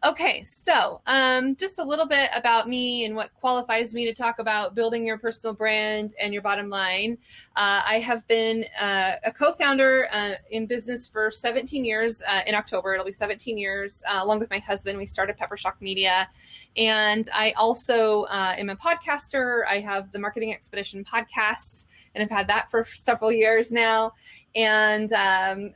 Okay, so just a little bit about me and what qualifies me to talk about building your personal brand and your bottom line. I have been a co-founder in business for 17 years. In October, it'll be 17 years. Along with my husband, we started Pepper Shock Media. And I also am a podcaster. I have the Marketing Expedition podcast, and I've had that for several years now. And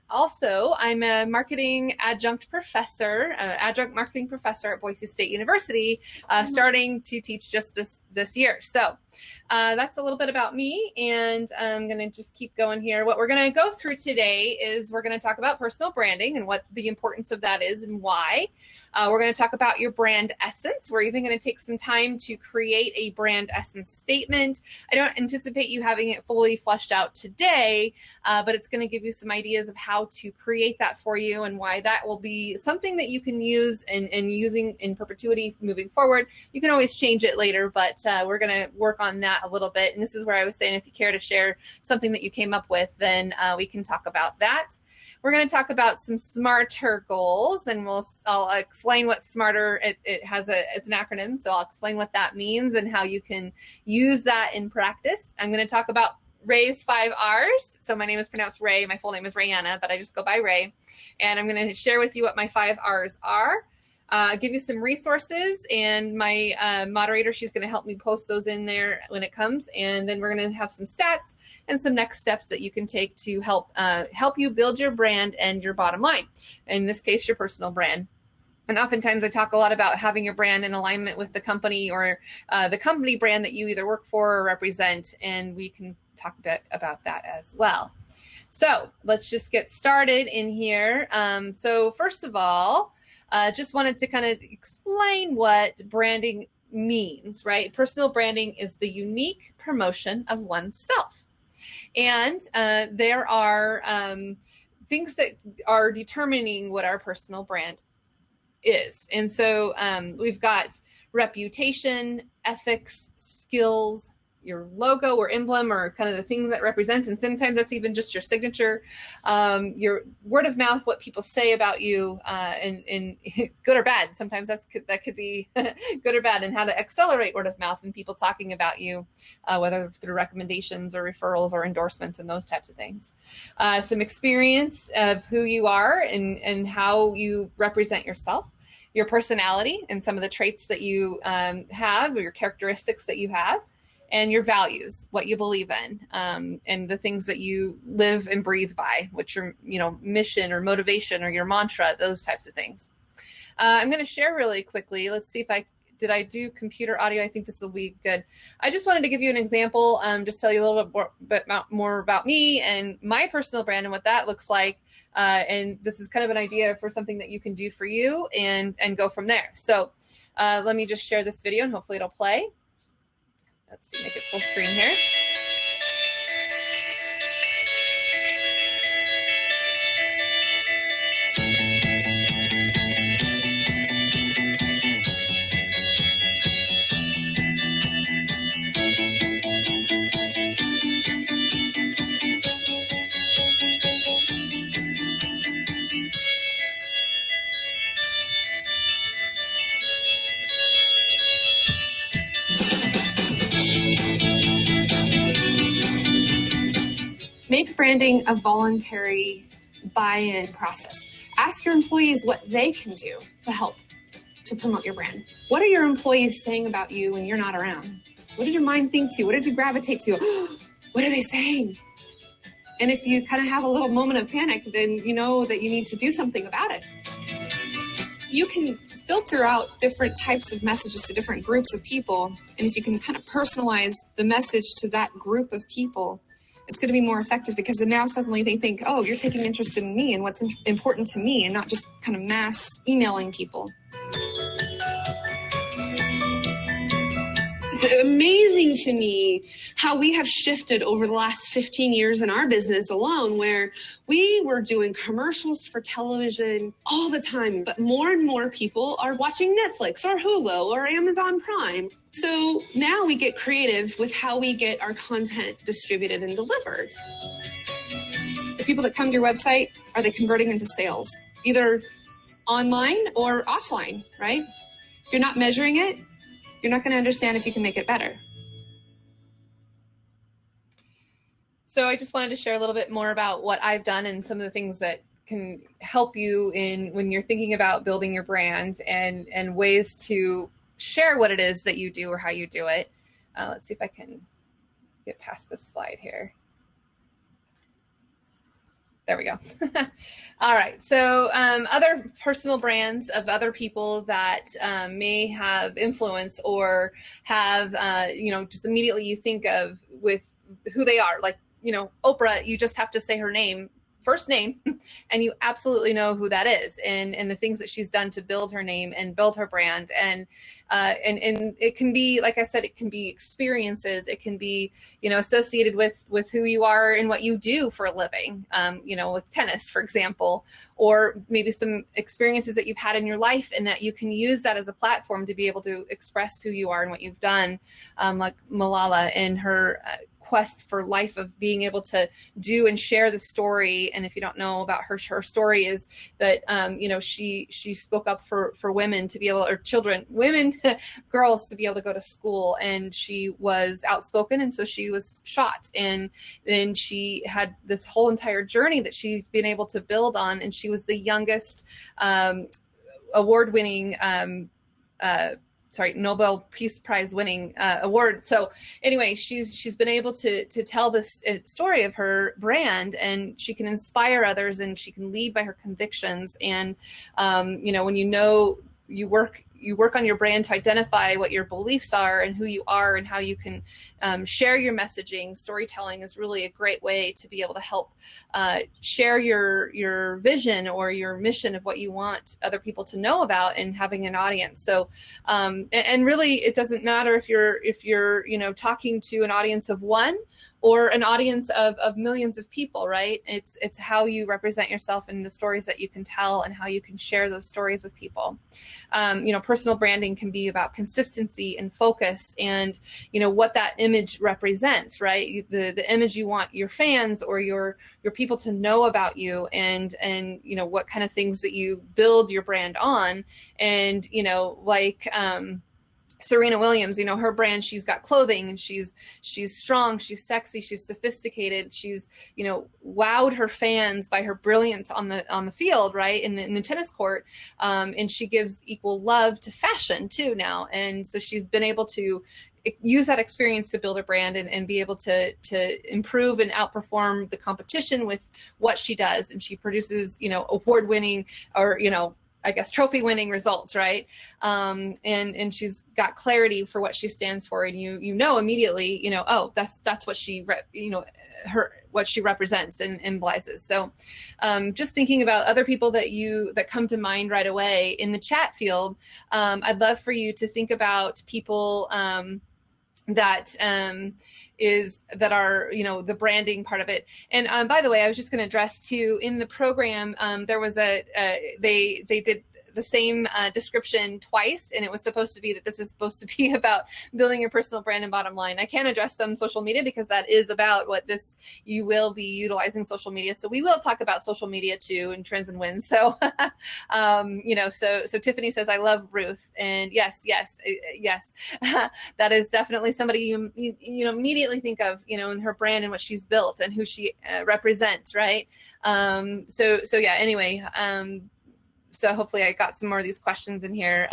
also, I'm a marketing adjunct marketing professor at Boise State University, starting to teach just this year. So that's a little bit about me, and I'm going to just keep going here. What we're going to go through today is we're going to talk about personal branding and what the importance of that is and why. We're going to talk about your brand essence. We're even going to take some time to create a brand essence statement. I don't anticipate you having it fully fleshed out today, but it's going to give you some ideas of how to create that for you and why that will be something that you can use and using in perpetuity moving forward. You can always change it later, but we're going to work on that a little bit. And this is where I was saying, if you care to share something that you came up with, then we can talk about that. We're going to talk about some SMARTER goals, and I'll explain what SMARTER, it's an acronym, so I'll explain what that means and how you can use that in practice. I'm going to talk about Ray's 5 R's. So my name is pronounced Ray. My full name is Rayana, but I just go by Ray. And I'm going to share with you what my 5 R's are. Give you some resources, and my moderator, she's going to help me post those in there when it comes. And then we're going to have some stats and some next steps that you can take to help you build your brand and your bottom line. In this case, your personal brand. And oftentimes I talk a lot about having your brand in alignment with the company or the company brand that you either work for or represent. And we can talk a bit about that as well. So let's just get started in here. So first of all, just wanted to kind of explain what branding means, right? Personal branding is the unique promotion of oneself. And there are things that are determining what our personal brand is. And so we've got reputation, ethics, skills, your logo or emblem or kind of the thing that represents. And sometimes that's even just your signature, your word of mouth, what people say about you, and good or bad. Sometimes that could be good or bad, and how to accelerate word of mouth and people talking about you, whether through recommendations or referrals or endorsements and those types of things. Some experience of who you are and how you represent yourself, your personality and some of the traits that you have, or your characteristics that you have, and your values, what you believe in, and the things that you live and breathe by, which are, mission or motivation or your mantra, those types of things. I'm going to share really quickly. Let's see if did I do computer audio? I think this will be good. I just wanted to give you an example, just tell you a little bit more about me and my personal brand and what that looks like. And this is kind of an idea for something that you can do for you and go from there. So let me just share this video and hopefully it'll play. Let's see, make it full screen here. Make branding a voluntary buy-in process. Ask your employees what they can do to help to promote your brand. What are your employees saying about you when you're not around? What did your mind think to? What did you gravitate to? What are they saying? And if you kind of have a little moment of panic, then you know that you need to do something about it. You can filter out different types of messages to different groups of people. And if you can kind of personalize the message to that group of people, it's going to be more effective, because then now suddenly they think, oh, you're taking interest in me and what's important to me, and not just kind of mass emailing people. It's amazing to me how we have shifted over the last 15 years in our business alone, where we were doing commercials for television all the time, but more and more people are watching Netflix or Hulu or Amazon Prime. So now we get creative with how we get our content distributed and delivered. The people that come to your website, are they converting into sales? Either online or offline, right? If you're not measuring it, you're not going to understand if you can make it better. So I just wanted to share a little bit more about what I've done and some of the things that can help you in when you're thinking about building your brand, and ways to share what it is that you do or how you do it. Let's see if I can get past this slide here. There we go. All right. So other personal brands of other people that may have influence or have, just immediately you think of with who they are. Like, Oprah, you just have to say her name, first name, and you absolutely know who that is, and the things that she's done to build her name and build her brand. And it can be, like I said, it can be experiences. It can be, associated with who you are and what you do for a living, with tennis, for example, or maybe some experiences that you've had in your life, and that you can use that as a platform to be able to express who you are and what you've done, like Malala and her quest for life of being able to do and share the story. And if you don't know about her story is that, she spoke up for women to be able, or children, women, girls to be able to go to school. And she was outspoken. And so she was shot. And then she had this whole entire journey that she's been able to build on. And she was the youngest award-winning Nobel Peace Prize winning award. So anyway, she's been able to tell this story of her brand, and she can inspire others, and she can lead by her convictions. And when you work on your brand to identify what your beliefs are and who you are and how you can share your messaging. Storytelling is really a great way to be able to help share your vision or your mission of what you want other people to know about, and having an audience. So, and really, it doesn't matter if you're talking to an audience of one or an audience of millions of people, right? It's how you represent yourself and the stories that you can tell and how you can share those stories with people. Personal branding can be about consistency and focus, and what that image represents, right? The image you want your fans or your people to know about you, and what kind of things that you build your brand on. And Serena Williams, her brand, she's got clothing, and she's strong, she's sexy, she's sophisticated, she's, wowed her fans by her brilliance on the field, right, in the tennis court, and she gives equal love to fashion too now. And so she's been able to use that experience to build a brand and be able to improve and outperform the competition with what she does. And she produces, award-winning or, I guess, trophy-winning results, right? And she's got clarity for what she stands for, and you immediately, oh, that's what she, what she represents and symbolizes. So, just thinking about other people that come to mind right away in the chat field, I'd love for you to think about people that are the branding part of it. And by the way, I was just going to address too, in the program there was they did the same description twice, and it was supposed to be that this is supposed to be about building your personal brand and bottom line. I can't address some social media because that is about what you will be utilizing social media. So we will talk about social media too, and trends and wins. So, so Tiffany says, I love Ruth. And yes, that is definitely somebody you immediately think of, in her brand and what she's built and who she represents. Right. So yeah, anyway, so hopefully I got some more of these questions in here.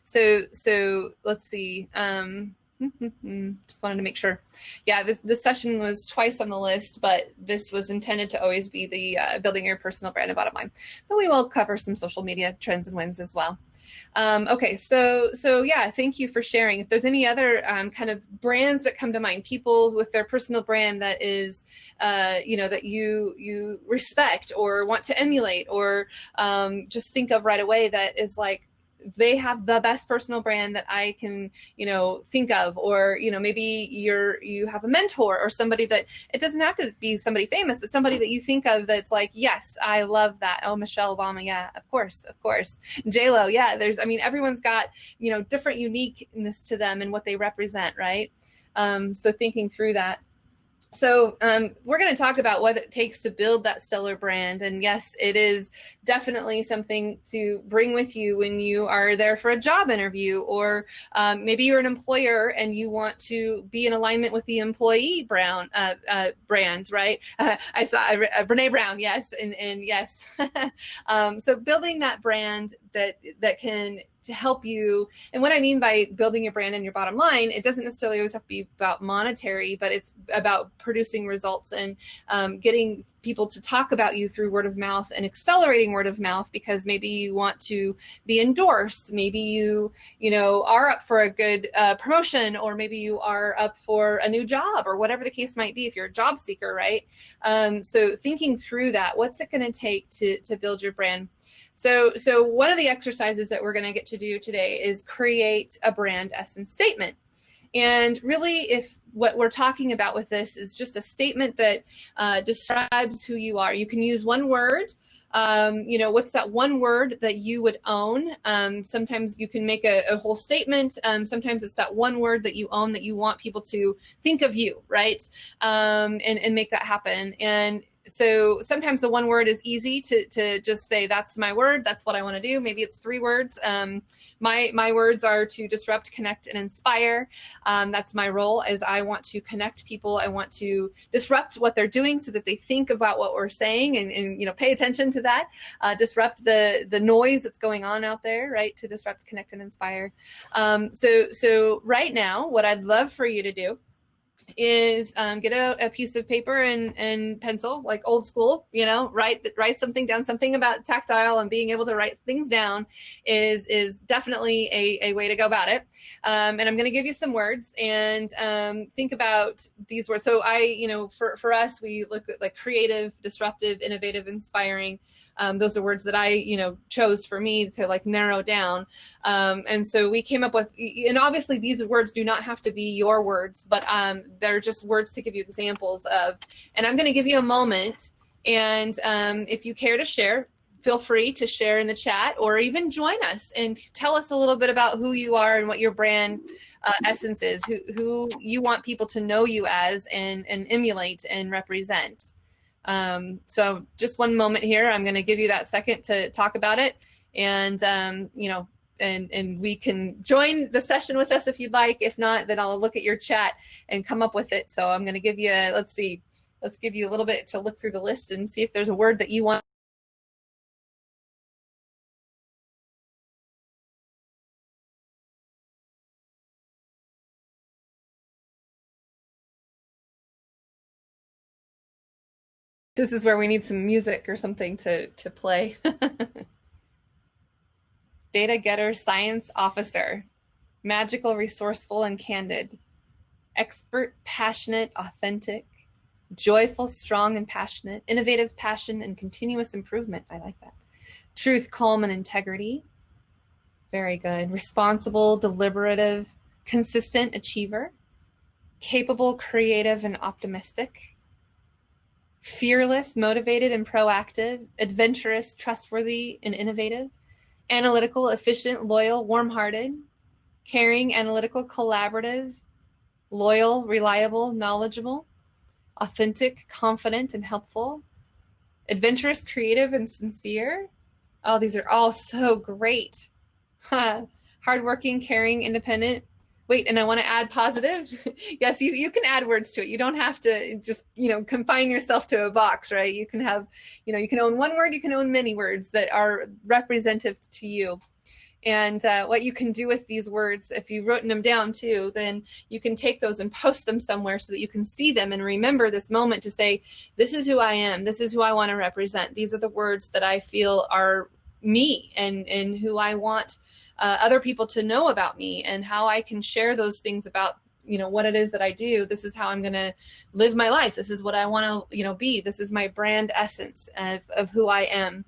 So let's see. Just wanted to make sure. Yeah, this session was twice on the list, but this was intended to always be the building your personal brand and bottom line. But we will cover some social media trends and wins as well. Okay, so yeah, thank you for sharing. If there's any other kind of brands that come to mind, people with their personal brand that is, that you respect or want to emulate, or just think of right away that is like, they have the best personal brand that I can, think of, or, maybe you have a mentor or somebody that, it doesn't have to be somebody famous, but somebody that you think of that's like, yes, I love that. Oh, Michelle Obama. Yeah, of course. J-Lo. Yeah. Everyone's got, different uniqueness to them and what they represent. Right. So thinking through that. So we're going to talk about what it takes to build that stellar brand. And yes, it is definitely something to bring with you when you are there for a job interview, or maybe you're an employer and you want to be in alignment with the employee brand, right? I saw Brene Brown, yes, and yes. So building that brand that can to help you. And what I mean by building your brand and your bottom line, it doesn't necessarily always have to be about monetary, but it's about producing results and getting people to talk about you through word of mouth and accelerating word of mouth, because maybe you want to be endorsed. Maybe you are up for a good promotion, or maybe you are up for a new job, or whatever the case might be if you're a job seeker, right? So thinking through that, what's it going to take to build your brand? So one of the exercises that we're going to get to do today is create a brand essence statement. And really, if what we're talking about with this is just a statement that describes who you are, you can use one word. What's that one word that you would own? Sometimes you can make a whole statement. Sometimes it's that one word that you own that you want people to think of you, right? And make that happen. And so sometimes the one word is easy to just say, that's my word. That's what I want to do. Maybe it's 3 words. My words are to disrupt, connect, and inspire. That's my role, is I want to connect people. I want to disrupt what they're doing so that they think about what we're saying and pay attention to that. Disrupt the noise that's going on out there, right? To disrupt, connect, and inspire. So right now, what I'd love for you to do is get a piece of paper and pencil, like old school, write something down. Something about tactile and being able to write things down is definitely a way to go about it. And I'm going to give you some words, and think about these words. So for us, we look at like creative, disruptive, innovative, inspiring. Those are words that I, chose for me to like narrow down. And so we came up with, and obviously these words do not have to be your words, but they're just words to give you examples of. And I'm going to give you a moment. And if you care to share, feel free to share in the chat, or even join us and tell us a little bit about who you are and what your brand essence is, who you want people to know you as and emulate and represent. So just one moment here. I'm going to give you that second to talk about it. And, and we can join the session with us if you'd like. If not, then I'll look at your chat and come up with it. So I'm going to give you, let's give you a little bit to look through the list and see if there's a word that you want. This is where we need some music or something to play. Data getter, science officer, magical, resourceful, and candid, expert, passionate, authentic, joyful, strong, and passionate, innovative, passion, and continuous improvement. I like that. Truth, calm, and integrity. Very good. Responsible, deliberative, consistent, achiever, capable, creative, and optimistic. Fearless, motivated, and proactive, adventurous, trustworthy, and innovative, analytical, efficient, loyal, warm-hearted, caring, analytical, collaborative, loyal, reliable, knowledgeable, authentic, confident, and helpful, adventurous, creative, and sincere. Oh, these are all so great. Hardworking, caring, independent. Wait, and I want to add positive. Yes, you can add words to it. You don't have to just, confine yourself to a box, right? You can have, you can own one word, you can own many words that are representative to you. And what you can do with these words, if you've written them down too, then you can take those and post them somewhere so that you can see them and remember this moment to say, this is who I am. This is who I want to represent. These are the words that I feel are me and who I want other people to know about me, and how I can share those things about, what it is that I do. This is how I'm going to live my life. This is what I want to, be. This is my brand essence of who I am.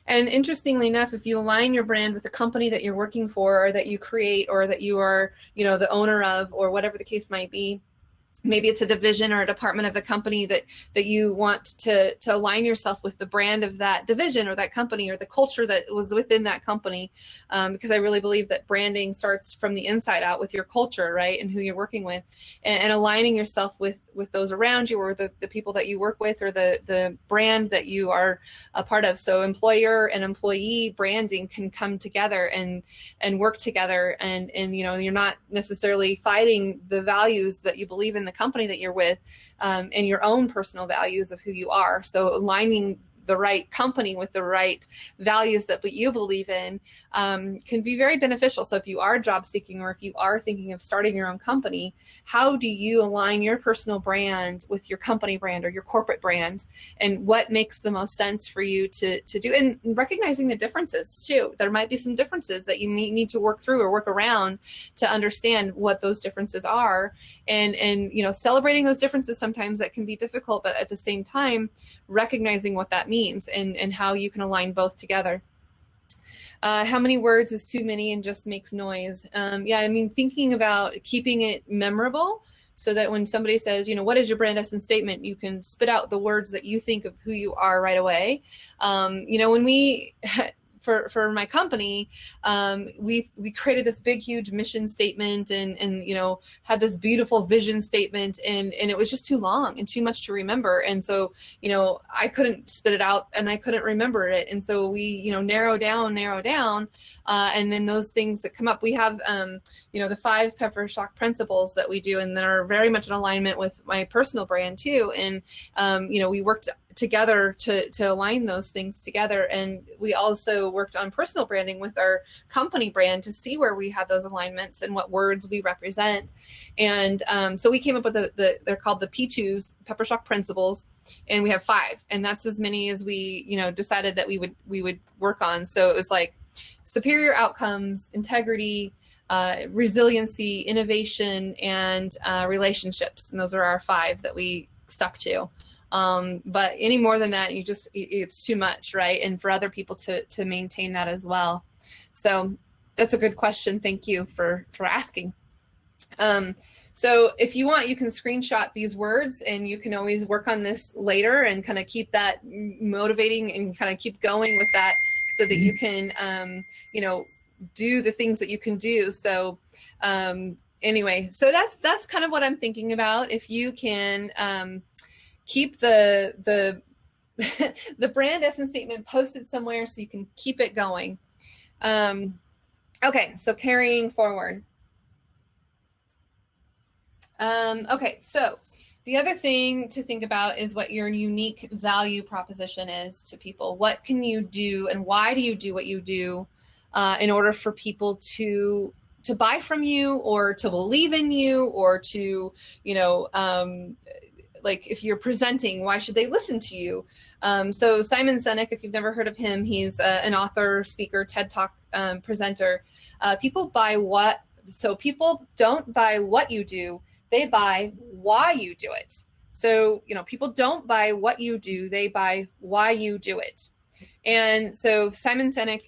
And interestingly enough, if you align your brand with the company that you're working for, or that you create, or that you are, the owner of, or whatever the case might be, maybe it's a division or a department of the company that you want to align yourself with the brand of that division or that company or the culture that was within that company. Because I really believe that branding starts from the inside out with your culture, right? And who you're working with, and aligning yourself with with those around you, or the people that you work with, or the brand that you are a part of. So employer and employee branding can come together and work together, and you're not necessarily fighting the values that you believe in the company that you're with, and your own personal values of who you are. So aligning the right company with the right values that you believe in can be very beneficial. So if you are job seeking, or if you are thinking of starting your own company, how do you align your personal brand with your company brand or your corporate brand, and what makes the most sense for you to do, and recognizing the differences too. There might be some differences that you need to work through or work around to understand what those differences are, and celebrating those differences. Sometimes that can be difficult, but at the same time, recognizing what that means and how you can align both together. How many words is too many and just makes noise? Yeah, I mean, thinking about keeping it memorable, so that when somebody says, what is your brand essence statement, you can spit out the words that you think of who you are right away. When we for my company, we created this big, huge mission statement, and had this beautiful vision statement, and it was just too long and too much to remember. And so, I couldn't spit it out and I couldn't remember it. And so we, narrow down, and then those things that come up, we have, the 5 pepper shock principles that we do, and that are very much in alignment with my personal brand too. And, we worked together to align those things together. And we also worked on personal branding with our company brand to see where we had those alignments and what words we represent. And so we came up with they're called the P2s, pepper shock principles, and we have 5, and that's as many as we decided that we would work on. So it was like superior outcomes, integrity, resiliency, innovation, and relationships. And those are our 5 that we stuck to. But any more than that, it's too much, right? And for other people to maintain that as well. So that's a good question. Thank you for asking. So if you want, you can screenshot these words, and you can always work on this later and kind of keep that motivating and kind of keep going with that, so that you can, do the things that you can do. So, anyway, so that's kind of what I'm thinking about. If you can, keep the the brand essence statement posted somewhere so you can keep it going. Okay, so carrying forward. Okay, so the other thing to think about is what your unique value proposition is to people. What can you do, and why do you do what you do in order for people to buy from you, or to believe in you, or to, like if you're presenting, why should they listen to you? So Simon Sinek, if you've never heard of him, he's an author, speaker, TED Talk presenter. People don't buy what you do, they buy why you do it. So, people don't buy what you do, they buy why you do it. And so Simon Sinek,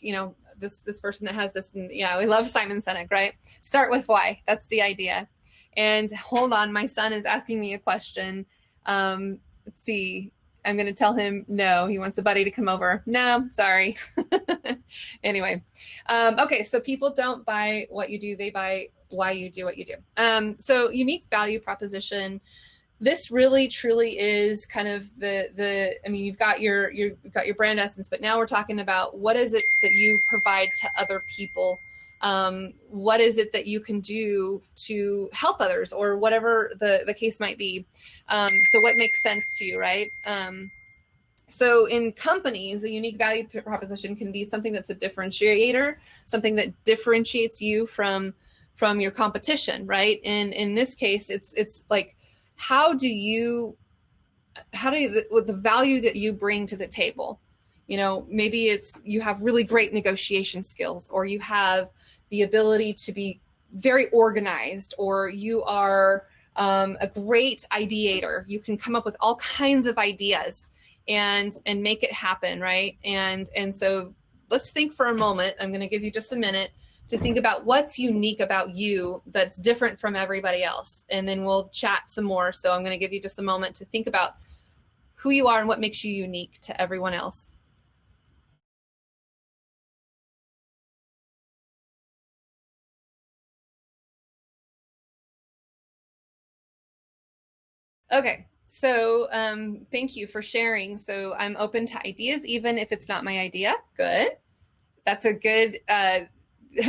this person that has this, we love Simon Sinek, right? Start with why. That's the idea. And hold on, my son is asking me a question. Let's see. I'm going to tell him no. He wants a buddy to come over. No, sorry. Anyway. Okay. So people don't buy what you do. They buy why you do what you do. So unique value proposition. This really truly is kind of you've got your brand essence, but now we're talking about what is it that you provide to other people? What is it that you can do to help others, or whatever the case might be. So what makes sense to you, right? So in companies, a unique value proposition can be something that's a differentiator, something that differentiates you from your competition, right? And in this case, it's like, the value that you bring to the table. Maybe it's you have really great negotiation skills, or you have the ability to be very organized, or you are a great ideator. You can come up with all kinds of ideas and make it happen, right? And so let's think for a moment. I'm going to give you just a minute to think about what's unique about you that's different from everybody else. And then we'll chat some more. So I'm going to give you just a moment to think about who you are and what makes you unique to everyone else. Okay. So thank you for sharing. So I'm open to ideas, even if it's not my idea. Good. That's a good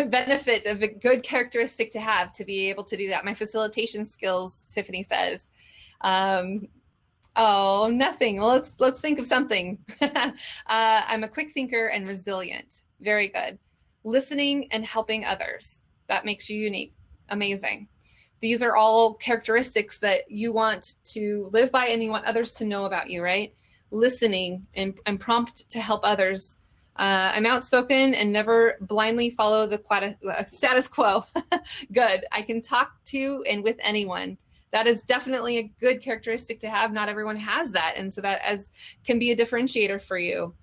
benefit of a good characteristic to have, to be able to do that. My facilitation skills, Tiffany says. Um, oh, nothing. Well, let's think of something. I'm a quick thinker and resilient. Very good. Listening and helping others. That makes you unique. Amazing. These are all characteristics that you want to live by and you want others to know about you, right? Listening and prompt to help others. I'm outspoken and never blindly follow the status quo. Good. I can talk to and with anyone. That is definitely a good characteristic to have. Not everyone has that. And so that can be a differentiator for you.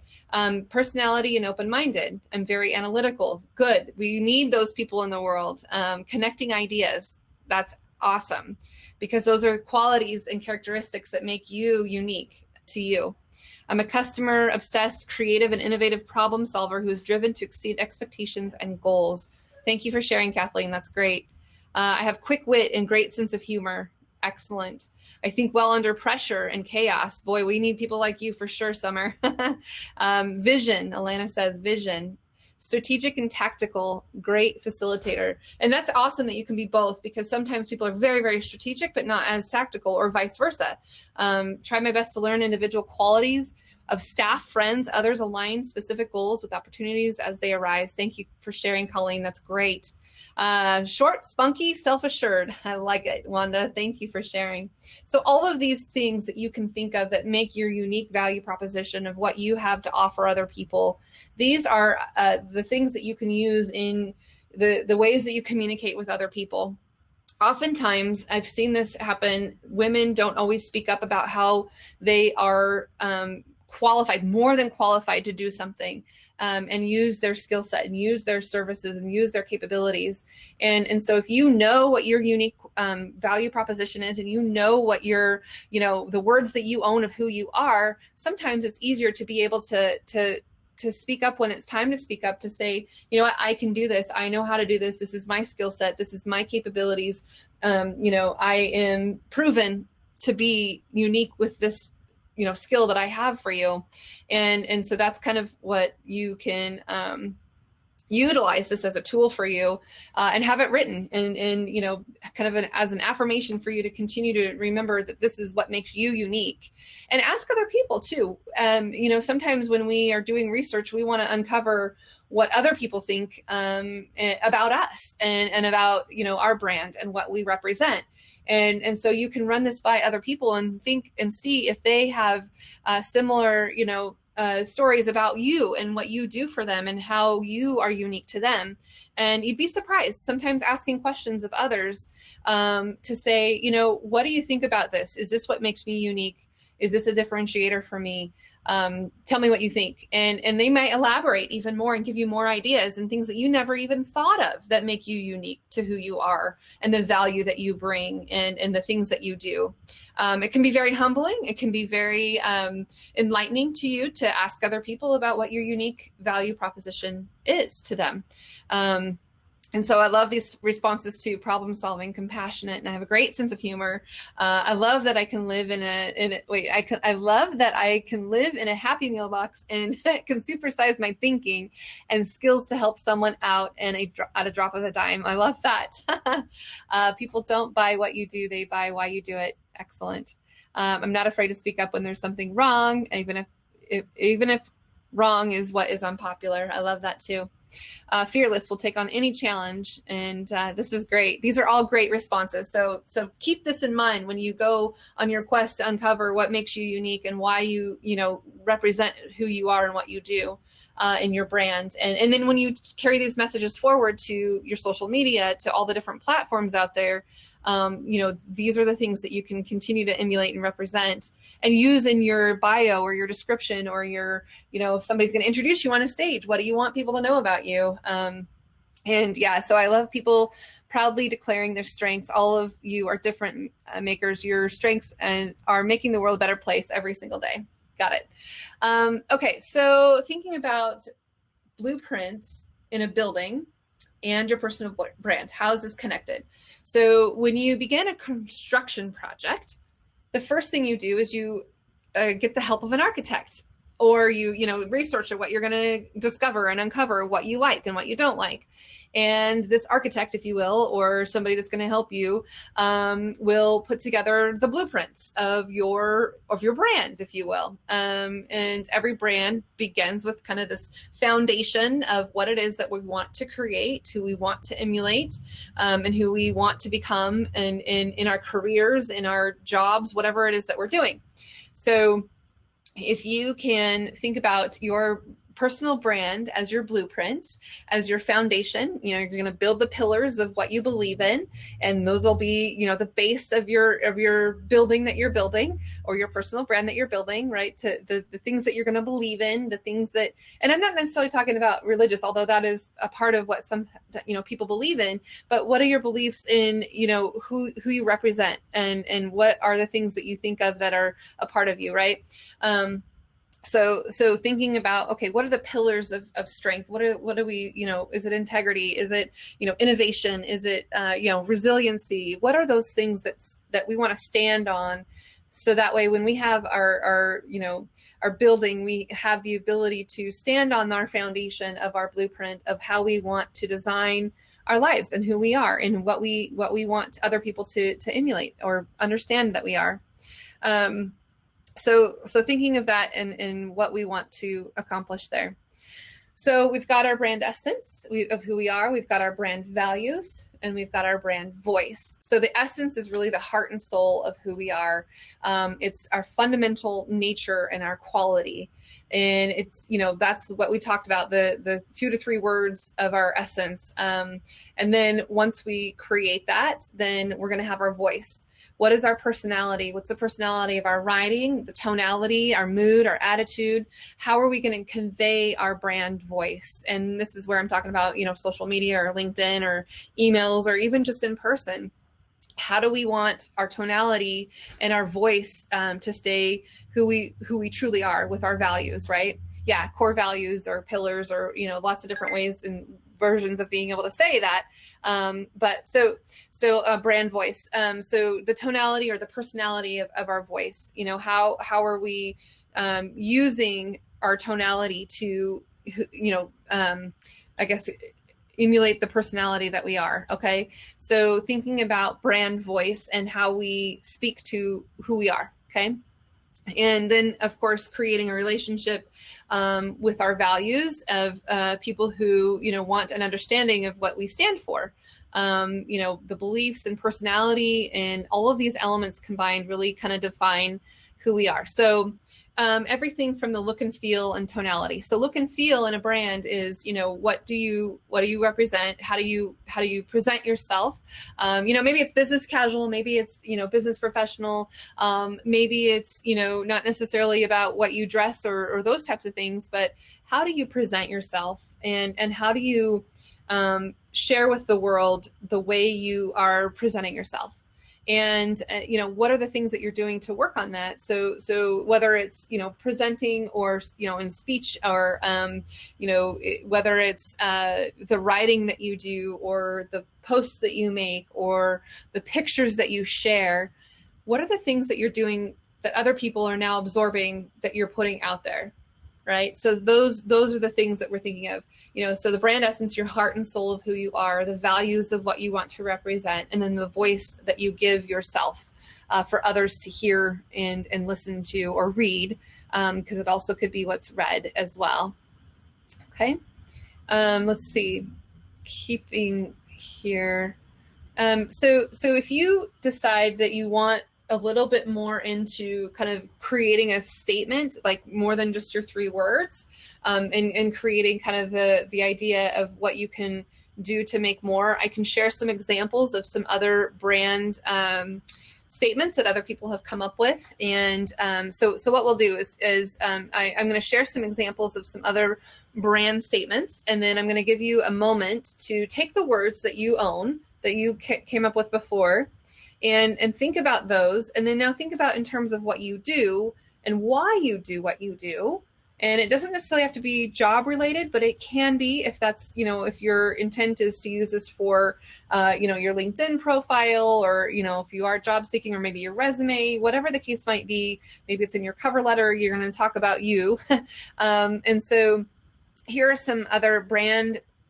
Personality and open-minded. I'm very analytical. Good. We need those people in the world. Connecting ideas. That's awesome, because those are qualities and characteristics that make you unique to you. I'm a customer obsessed, creative, and innovative problem solver who is driven to exceed expectations and goals. Thank you for sharing, Kathleen. That's great. I have quick wit and great sense of humor. Excellent. I think well under pressure and chaos. Boy, we need people like you for sure, Summer. Vision, Alana says, vision. Strategic and tactical, great facilitator. And that's awesome that you can be both, because sometimes people are very, very strategic, but not as tactical, or vice versa. Try my best to learn individual qualities of staff, friends, others, align specific goals with opportunities as they arise. Thank you for sharing, Colleen. That's great. Short, spunky, self-assured. I like it, Wanda. Thank you for sharing. So all of these things that you can think of that make your unique value proposition of what you have to offer other people, these are the things that you can use in the ways that you communicate with other people. Oftentimes, I've seen this happen. Women don't always speak up about how they are qualified, more than qualified, to do something. And use their skill set and use their services and use their capabilities. And so if you know what your unique value proposition is, and you know what your, the words that you own of who you are, sometimes it's easier to be able to speak up when it's time to speak up, to say, you know what, I can do this. I know how to do this. This is my skill set. This is my capabilities. I am proven to be unique with this skill that I have for you. And so that's kind of what you can utilize this as a tool for you, and have it written and kind of as an affirmation for you to continue to remember that this is what makes you unique. And ask other people too. Sometimes when we are doing research, we want to uncover what other people think about us and about our brand and what we represent. And so you can run this by other people and think and see if they have similar, stories about you and what you do for them and how you are unique to them. And you'd be surprised, sometimes asking questions of others to say, what do you think about this? Is this what makes me unique? Is this a differentiator for me? Tell me what you think. And they might elaborate even more and give you more ideas and things that you never even thought of that make you unique to who you are and the value that you bring and the things that you do. It can be very humbling. It can be very enlightening to you to ask other people about what your unique value proposition is to them. And so I love these responses to problem solving, compassionate, and I have a great sense of humor. I love that I can live I love that I can live in a happy meal box and can supersize my thinking and skills to help someone out and at a drop of a dime. I love that. People don't buy what you do, they buy why you do it. Excellent. I'm not afraid to speak up when there's something wrong, even if wrong is what is unpopular. I love that too. Fearless, will take on any challenge. And this is great. These are all great responses. So keep this in mind when you go on your quest to uncover what makes you unique and why you represent who you are and what you do in your brand. And then when you carry these messages forward to your social media, to all the different platforms out there, these are the things that you can continue to emulate and represent and use in your bio or your description or your, if somebody's going to introduce you on a stage, what do you want people to know about you? So I love people proudly declaring their strengths. All of you are different makers. Your strengths and are making the world a better place every single day. Got it. Okay. So thinking about blueprints in a building and your personal brand, how is this connected? So when you begin a construction project, the first thing you do is you get the help of an architect, or you research what you're going to discover and uncover what you like and what you don't like. And this architect, if you will, or somebody that's going to help you, will put together the blueprints of your brand, if you will. And every brand begins with kind of this foundation of what it is that we want to create, who we want to emulate, and who we want to become in our careers, in our jobs, whatever it is that we're doing. So if you can think about your personal brand as your blueprint, as your foundation, you're going to build the pillars of what you believe in, and those will be, the base of your building that you're building, or your personal brand that you're building, right? To the things that you're going to believe in, the things that, and I'm not necessarily talking about religious, although that is a part of what some, people believe in, but what are your beliefs in, who you represent, and what are the things that you think of that are a part of you, right? So thinking about, okay, what are the pillars of strength? What are we, is it integrity? Is it, innovation? Is it, resiliency? What are those things that we want to stand on? So that way, when we have our building, we have the ability to stand on our foundation of our blueprint of how we want to design our lives and who we are and what we want other people to emulate or understand that we are. So thinking of that and what we want to accomplish there. So we've got our brand essence of who we are. We've got our brand values, and we've got our brand voice. So the essence is really the heart and soul of who we are. It's our fundamental nature and our quality. And it's, that's what we talked about, the 2 to 3 words of our essence. And then once we create that, then we're going to have our voice. What is our personality? What's the personality of our writing, the tonality, our mood, our attitude? How are we going to convey our brand voice? And this is where I'm talking about, social media or LinkedIn or emails or even just in person. How do we want our tonality and our voice to stay who we truly are with our values, right? Yeah, core values or pillars or, lots of different ways and versions of being able to say that. But so brand voice. So the tonality or the personality of our voice, how are we using our tonality to, I guess, emulate the personality that we are. Okay. So thinking about brand voice and how we speak to who we are. Okay. And then, of course, creating a relationship with our values of people who, want an understanding of what we stand for. The beliefs and personality and all of these elements combined really kind of define who we are. So everything from the look and feel and tonality. So look and feel in a brand is, what do you represent? How do you present yourself? Maybe it's business casual, maybe it's, business professional. Maybe it's, not necessarily about what you dress or those types of things, but how do you present yourself and how do you share with the world the way you are presenting yourself? And, what are the things that you're doing to work on that? So whether it's, presenting or, in speech or, whether it's the writing that you do or the posts that you make or the pictures that you share, what are the things that you're doing that other people are now absorbing that you're putting out there? Right. So those are the things that we're thinking of, so the brand essence, your heart and soul of who you are, the values of what you want to represent, and then the voice that you give yourself for others to hear and listen to or read, because it also could be what's read as well. OK, let's see. Keeping here. So if you decide that you want a little bit more into kind of creating a statement, like more than just your 3 words, and creating kind of the idea of what you can do to make more. I can share some examples of some other brand statements that other people have come up with. And so what we'll do is I'm going to share some examples of some other brand statements, and then I'm going to give you a moment to take the words that you own, that you came up with before, and think about those. And then now think about in terms of what you do and why you do what you do. And it doesn't necessarily have to be job related, but it can be if that's, if your intent is to use this for, your LinkedIn profile, or, if you are job seeking, or maybe your resume, whatever the case might be. Maybe it's in your cover letter, you're going to talk about you. And so here are some other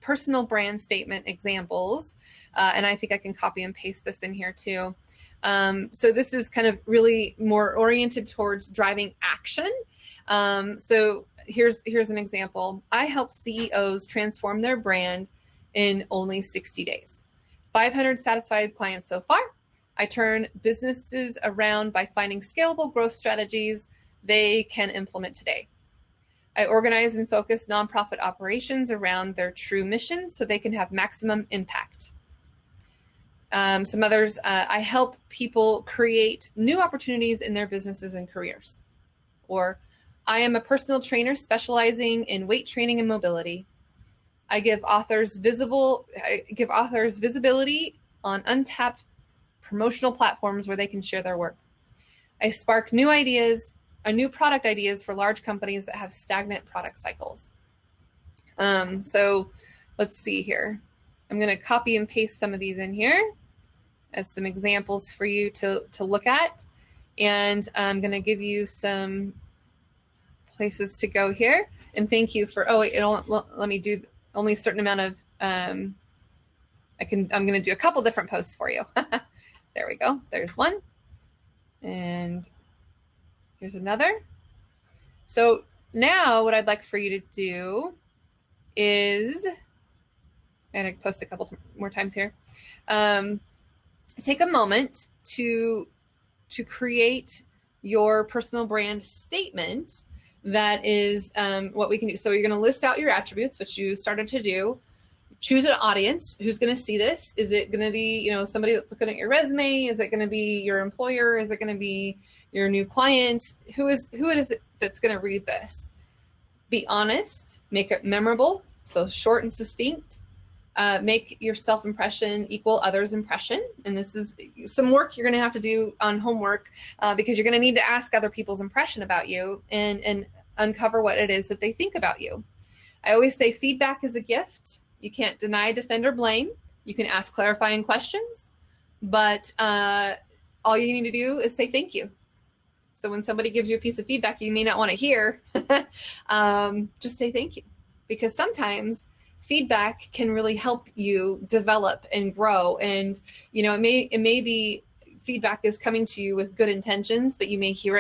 personal brand statement examples. And I think I can copy and paste this in here too. So this is kind of really more oriented towards driving action. So here's an example. I help CEOs transform their brand in only 60 days. 500 satisfied clients so far. I turn businesses around by finding scalable growth strategies they can implement today. I organize and focus nonprofit operations around their true mission so they can have maximum impact. Some others, I help people create new opportunities in their businesses and careers. Or, I am a personal trainer specializing in weight training and mobility. I give authors visibility on untapped promotional platforms where they can share their work. I spark new product ideas for large companies that have stagnant product cycles. So let's see here. I'm going to copy and paste some of these in here as some examples for you to look at. And I'm going to give you some places to go here. And thank you for, let me do only a certain amount of, I'm going to do a couple different posts for you. There we go. There's one. And here's another. So now what I'd like for you to do is, I'm going to post a couple more times here. Take a moment to create your personal brand statement. That is what we can do. So you're going to list out your attributes, which you started to do. Choose an audience who's going to see this. Is it going to be, somebody that's looking at your resume? Is it going to be your employer? Is it going to be your new client? Who is it that's going to read this? Be honest. Make it memorable. So short and succinct. Make your self-impression equal others' impression. And this is some work you're going to have to do on homework because you're going to need to ask other people's impression about you and uncover what it is that they think about you. I always say feedback is a gift. You can't deny, defend, or blame. You can ask clarifying questions, but all you need to do is say thank you. So when somebody gives you a piece of feedback you may not want to hear, just say thank you, because sometimes feedback can really help you develop and grow. And it may be feedback is coming to you with good intentions, but you may hear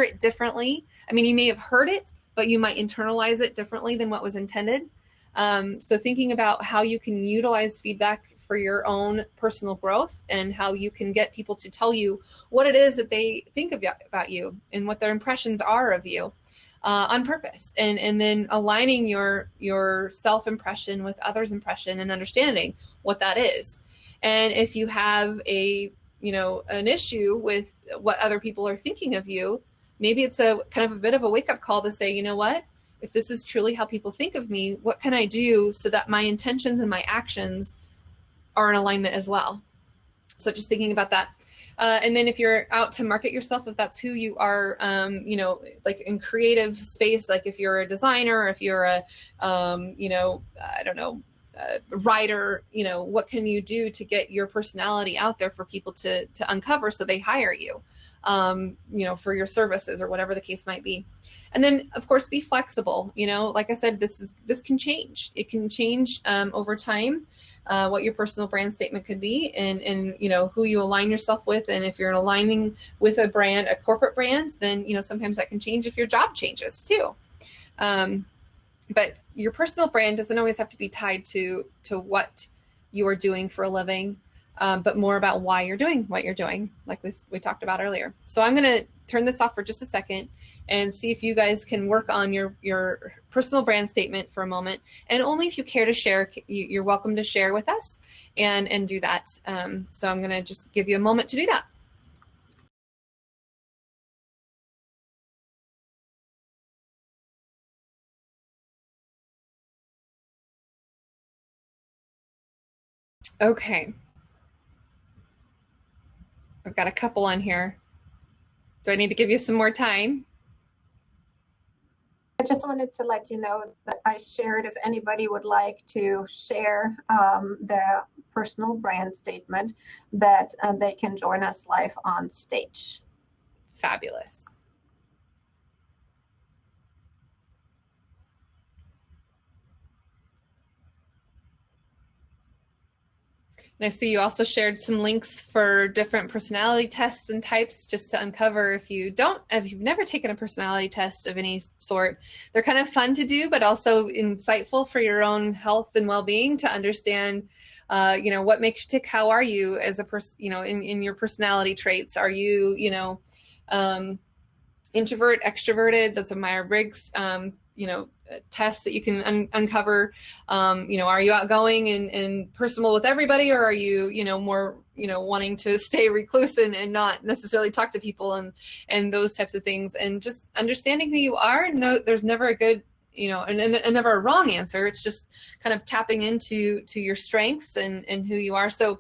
it differently. I mean, you may have heard it, but you might internalize it differently than what was intended. So thinking about how you can utilize feedback for your own personal growth and how you can get people to tell you what it is that they think about you and what their impressions are of you on purpose. And then aligning your self-impression with others' impression and understanding what that is. And if you have an issue with what other people are thinking of you, maybe it's a kind of a bit of a wake-up call to say, you know what? If this is truly how people think of me, what can I do so that my intentions and my actions are in alignment as well? So just thinking about that. And then if you're out to market yourself, if that's who you are, like in creative space, like if you're a designer, if you're a, writer, what can you do to get your personality out there for people to uncover so they hire you, for your services or whatever the case might be. And then, of course, be flexible. Like I said, this can change. It can change over time, what your personal brand statement could be, and who you align yourself with. And if you're aligning with a corporate brand, then sometimes that can change if your job changes too. But your personal brand doesn't always have to be tied to what you are doing for a living, but more about why you're doing what you're doing, like we talked about earlier. So I'm going to turn this off for just a second and see if you guys can work on your personal brand statement for a moment. And only if you care to share, you're welcome to share with us and do that. So I'm going to just give you a moment to do that. Okay. I've got a couple on here. Do I need to give you some more time? I just wanted to let you know that I shared, if anybody would like to share their personal brand statement, that they can join us live on stage. Fabulous. And I see you also shared some links for different personality tests and types, just to uncover if you've never taken a personality test of any sort. They're kind of fun to do, but also insightful for your own health and well-being to understand, what makes you tick. How are you as a person, in your personality traits? Are you, introvert, extroverted? Those are Myers-Briggs, tests that you can uncover. Are you outgoing and personal with everybody, or are you, more, wanting to stay recluse and not necessarily talk to people and those types of things, and just understanding who you are. No, there's never a good, and never a wrong answer. It's just kind of tapping into your strengths and who you are. So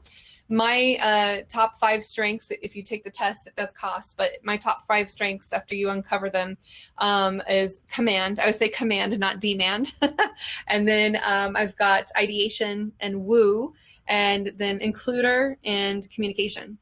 my top 5 strengths, if you take the test, it does cost, but my top 5 strengths after you uncover them is command. I would say command, not demand. And then I've got ideation and woo, and then includer and communication.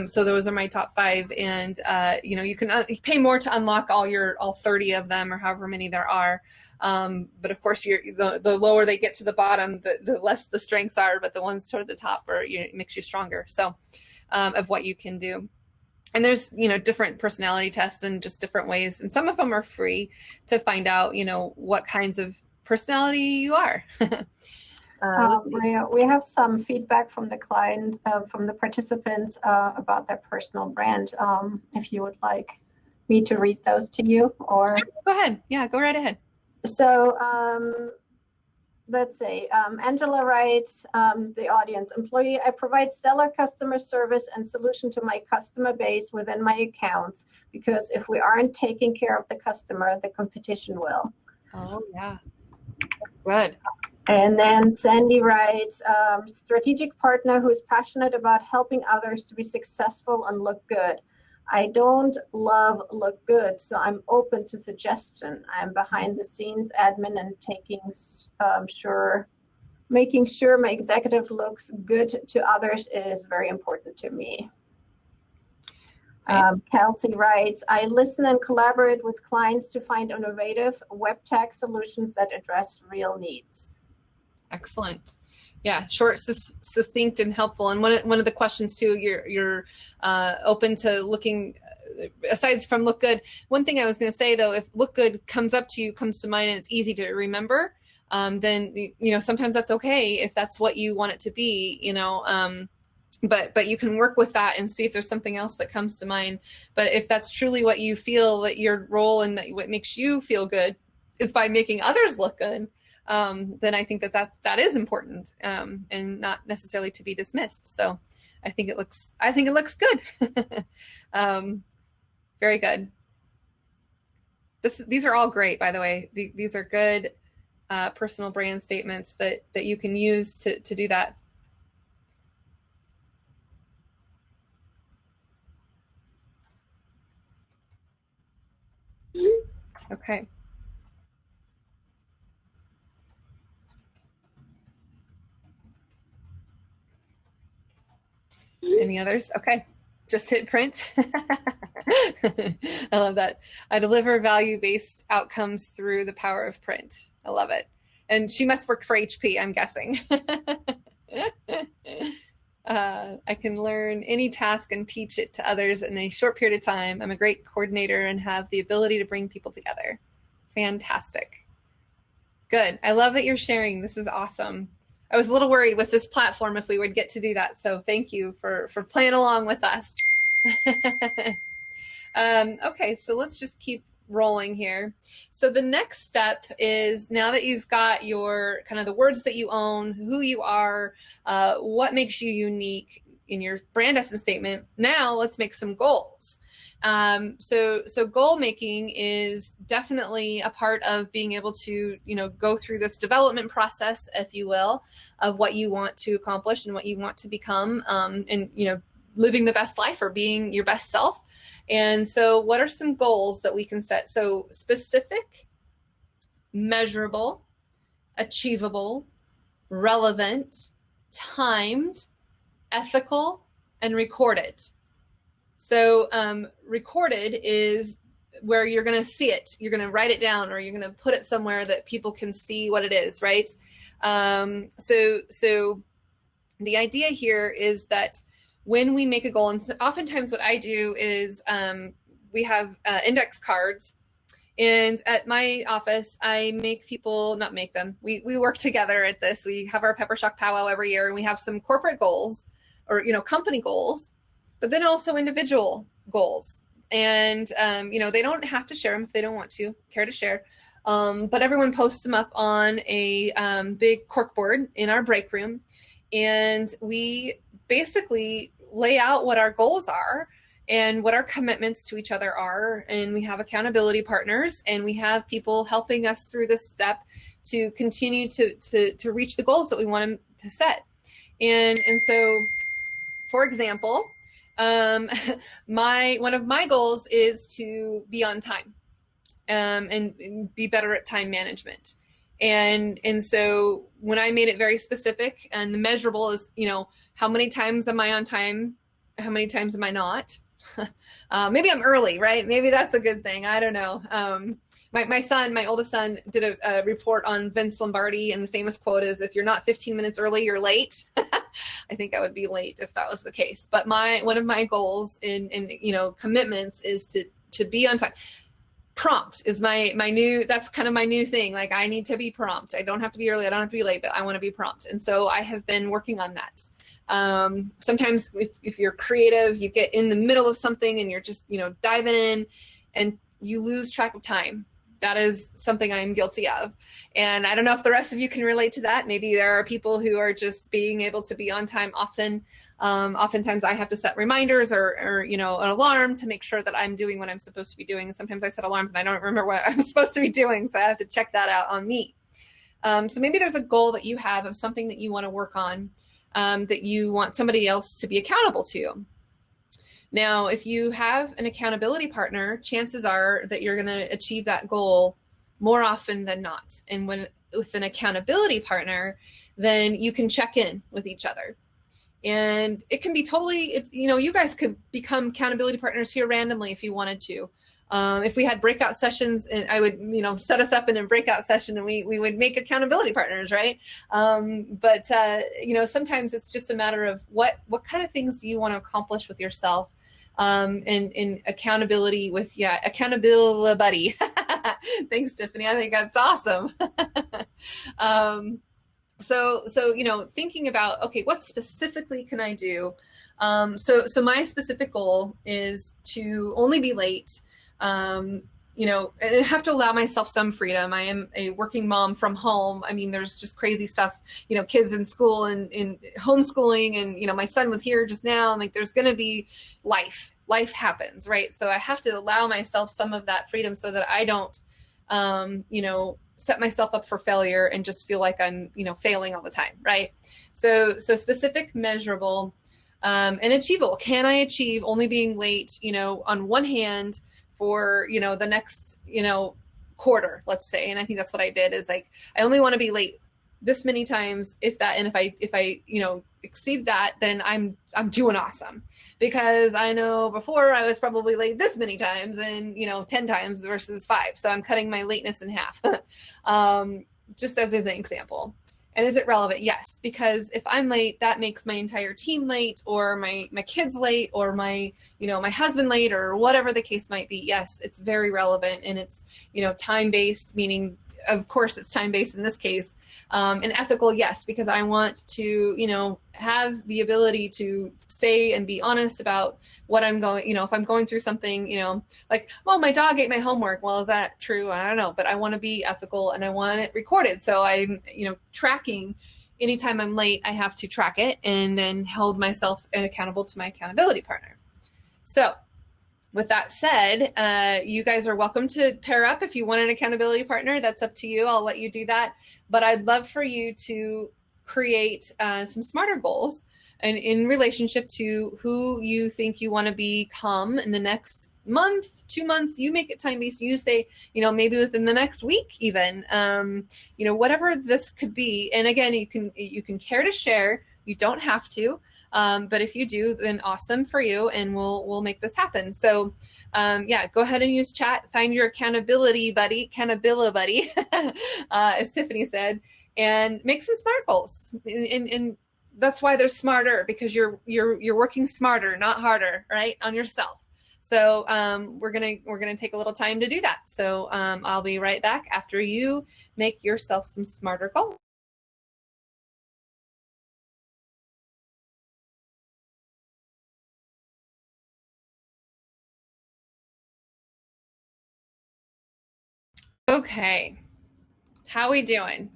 So those are my top 5, and you can pay more to unlock all 30 of them, or however many there are. But of course, the lower they get to the bottom, the less the strengths are. But the ones toward the top makes you stronger. So of what you can do. And there's different personality tests and just different ways, and some of them are free to find out what kinds of personality you are. Rhea, we have some feedback from the client, from the participants about their personal brand. If you would like me to read those to you, or sure, go ahead. Yeah, go right ahead. So let's say Angela writes, the audience employee, I provide stellar customer service and solution to my customer base within my accounts, because if we aren't taking care of the customer, the competition will. Oh, yeah. Good. And then Sandy writes, strategic partner who is passionate about helping others to be successful and look good. I don't love look good, so I'm open to suggestion. I'm behind the scenes admin and making sure my executive looks good to others is very important to me. Kelsey writes, I listen and collaborate with clients to find innovative web tech solutions that address real needs. Excellent. Yeah, short, succinct, and helpful. And one of the questions too, you're open to looking, aside from look good. One thing I was going to say though, if look good comes to mind, and it's easy to remember, then sometimes that's okay if that's what you want it to be. But you can work with that and see if there's something else that comes to mind. But if that's truly what you feel that your role and what makes you feel good is by making others look good, then I think that is important, and not necessarily to be dismissed. So I think it looks good. Very good. These are all great, by the way. These are good personal brand statements that you can use to do that. Okay. Any others? Okay. Just hit print. I love that. I deliver value-based outcomes through the power of print. I love it. And she must work for HP, I'm guessing. I can learn any task and teach it to others in a short period of time. I'm a great coordinator and have the ability to bring people together. Fantastic. Good. I love that you're sharing. This is awesome. I was a little worried with this platform if we would get to do that. So thank you for playing along with us. Okay, so let's just keep rolling here. So the next step is, now that you've got your kind of the words that you own, who you are, what makes you unique in your brand essence statement, now let's make some goals. So goal making is definitely a part of being able to, go through this development process, if you will, of what you want to accomplish and what you want to become, and, living the best life or being your best self. And so what are some goals that we can set? So specific, measurable, achievable, relevant, timed, ethical, and recorded. So recorded is where you're going to see it. You're going to write it down, or you're going to put it somewhere that people can see what it is, right? So the idea here is that when we make a goal, and oftentimes what I do is we have index cards. And at my office, I make people, not make them, we work together at this. We have our Pepper Shock powwow every year, and we have some corporate goals or, company goals, but then also individual goals. And, they don't have to share them if they don't want to, care to share. But everyone posts them up on a big corkboard in our break room. And we basically lay out what our goals are and what our commitments to each other are. And we have accountability partners, and we have people helping us through this step to continue to reach the goals that we want to set. And so, for example, one of my goals is to be on time and be better at time management. And so when I made it very specific, and the measurable is, how many times am I on time? How many times am I not? Maybe I'm early, right? Maybe that's a good thing. I don't know. My oldest son, did a report on Vince Lombardi, and the famous quote is, if you're not 15 minutes early, you're late. I think I would be late if that was the case. But one of my goals in commitments is to be on time. Prompt is my new, that's kind of my new thing. Like, I need to be prompt. I don't have to be early. I don't have to be late, but I want to be prompt. And so I have been working on that. Sometimes if you're creative, you get in the middle of something and you're just, diving in, and you lose track of time. That is something I'm guilty of. And I don't know if the rest of you can relate to that. Maybe there are people who are just being able to be on time often. Oftentimes I have to set reminders or an alarm to make sure that I'm doing what I'm supposed to be doing. And sometimes I set alarms and I don't remember what I'm supposed to be doing. So I have to check that out on me. So maybe there's a goal that you have of something that you want to work on, that you want somebody else to be accountable to. Now, if you have an accountability partner, chances are that you're going to achieve that goal more often than not. And with an accountability partner, then you can check in with each other. And it can be totally, you guys could become accountability partners here randomly if you wanted to. If we had breakout sessions, and I would, set us up in a breakout session, and we would make accountability partners, right? But sometimes it's just a matter of what kind of things do you want to accomplish with yourself, and accountability with, accountability buddy. Thanks, Tiffany. I think that's awesome. So thinking about, okay, what specifically can I do? So my specific goal is to only be late, and I have to allow myself some freedom. I am a working mom from home. I mean, there's just crazy stuff, kids in school and in homeschooling, and, my son was here just now. I'm like, there's going to be life happens, right? So I have to allow myself some of that freedom so that I don't, set myself up for failure and just feel like I'm, failing all the time. Right. So specific, measurable, and achievable. Can I achieve only being late, on one hand for, the next, quarter, let's say. And I think that's what I did, is like, I only want to be late this many times, if I exceed that, then I'm doing awesome. Because I know before I was probably late this many times, and 10 times versus 5. So I'm cutting my lateness in half. Just as an example. And is it relevant? Yes, because if I'm late, that makes my entire team late, or my kids late, or my husband late, or whatever the case might be. Yes, it's very relevant, and it's time-based, meaning of course it's time-based in this case. And ethical, yes, because I want to, have the ability to say and be honest about what I'm going, if I'm going through something, like, well, my dog ate my homework. Well, is that true? I don't know, but I want to be ethical and I want it recorded. So I'm, tracking anytime I'm late, I have to track it and then hold myself accountable to my accountability partner. So with that said, you guys are welcome to pair up if you want an accountability partner. That's up to you. I'll let you do that. But I'd love for you to create some smarter goals and in relationship to who you think you want to become in the next month, 2 months, you make it time-based. You say, maybe within the next week even, whatever this could be. And again, you can care to share. You don't have to. But if you do, then awesome for you, and we'll make this happen. So go ahead and use chat, find your accountability buddy, as Tiffany said, and make some SMART goals. And that's why they're smarter, because you're working smarter, not harder, right, on yourself. So we're gonna take a little time to do that. So I'll be right back after you make yourself some smarter goals. Okay, how we doing?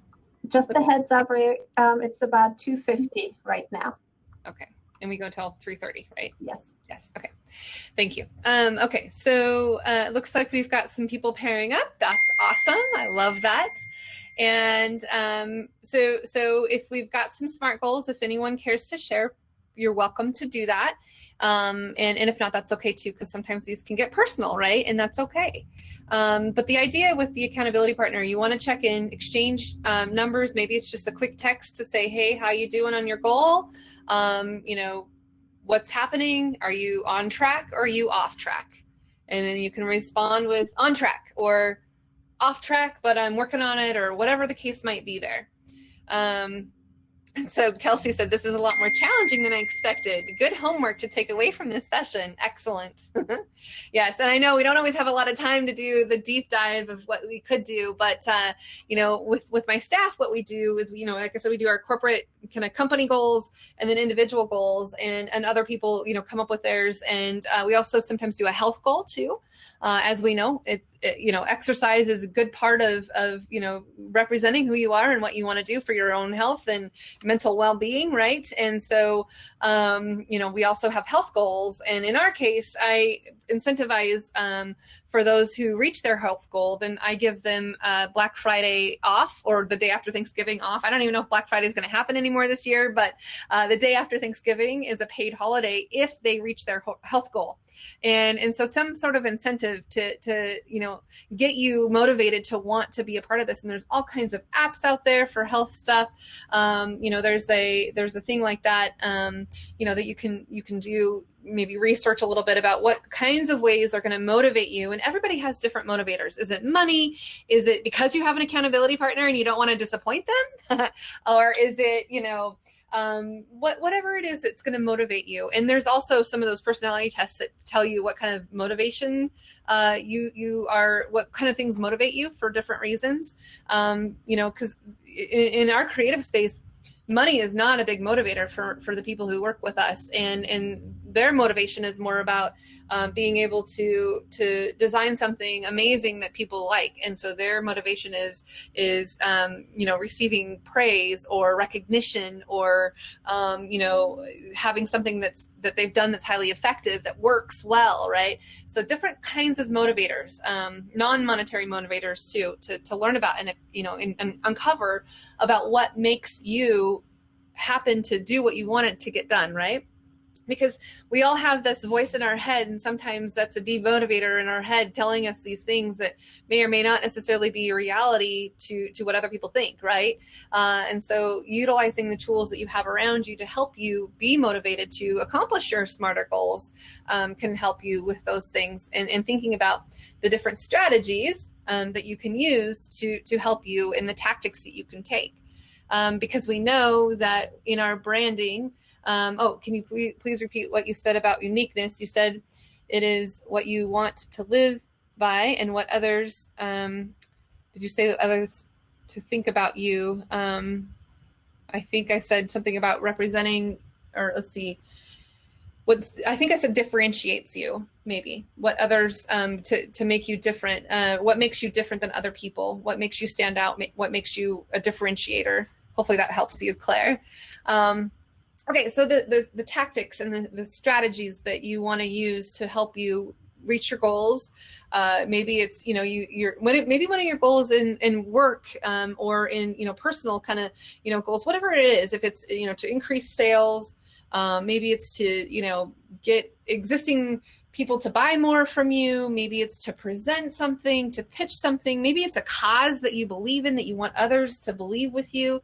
Just a heads up, it's about 2:50 right now. Okay, and we go till 3:30, right? Yes. Yes. Okay. Thank you. Okay, so it looks like we've got some people pairing up. That's awesome. I love that. And so if we've got some SMART goals, if anyone cares to share, you're welcome to do that. And if not, that's okay too, because sometimes these can get personal, right? And that's okay. But the idea with the accountability partner, you want to check in, exchange numbers. Maybe it's just a quick text to say, hey, how you doing on your goal? What's happening? Are you on track or are you off track? And then you can respond with on track or off track, but I'm working on it, or whatever the case might be there. So Kelsey said, this is a lot more challenging than I expected. Good homework to take away from this session. Excellent. Yes. And I know we don't always have a lot of time to do the deep dive of what we could do, but, with my staff, what we do is, like I said, we do our corporate kind of company goals and then individual goals, and other people, come up with theirs. And we also sometimes do a health goal too. As we know, exercise is a good part of representing who you are and what you want to do for your own health and mental well-being, right? And so, we also have health goals. And in our case, I incentivize for those who reach their health goal, then I give them Black Friday off, or the day after Thanksgiving off. I don't even know if Black Friday is going to happen anymore this year, but the day after Thanksgiving is a paid holiday if they reach their health goal. And so some sort of incentive to get you motivated to want to be a part of this. And there's all kinds of apps out there for health stuff. There's a thing like that, that you can do, maybe research a little bit about what kinds of ways are going to motivate you. And everybody has different motivators. Is it money? Is it because you have an accountability partner and you don't want to disappoint them? Or is it, whatever it is, it's going to motivate you. And there's also some of those personality tests that tell you what kind of motivation you are, what kind of things motivate you for different reasons. Because in our creative space, money is not a big motivator for the people who work with us, and their motivation is more about being able to design something amazing that people like. And so their motivation is receiving praise or recognition, or having something that they've done that's highly effective, that works well, right? So different kinds of motivators, non-monetary motivators too, to learn about and uncover about what makes you happen to do what you wanted to get done, right? Because we all have this voice in our head, and sometimes that's a demotivator in our head telling us these things that may or may not necessarily be a reality to what other people think, right? And so utilizing the tools that you have around you to help you be motivated to accomplish your smarter goals can help you with those things, and thinking about the different strategies that you can use to help you in the tactics that you can take. Because we know that in our branding, can you please repeat what you said about uniqueness? You said it is what you want to live by, and what others, did you say others to think about you? I think I said something about representing, or let's see, I think I said differentiates you, maybe. What others, to make you different, what makes you different than other people? What makes you stand out? What makes you a differentiator? Hopefully that helps you, Claire. Okay, so the tactics and the strategies that you want to use to help you reach your goals. Maybe it's, maybe one of your goals in work, or in, personal kind of, goals, whatever it is. If it's, to increase sales, maybe it's to, get existing people to buy more from you. Maybe it's to present something, to pitch something. Maybe it's a cause that you believe in, that you want others to believe with you.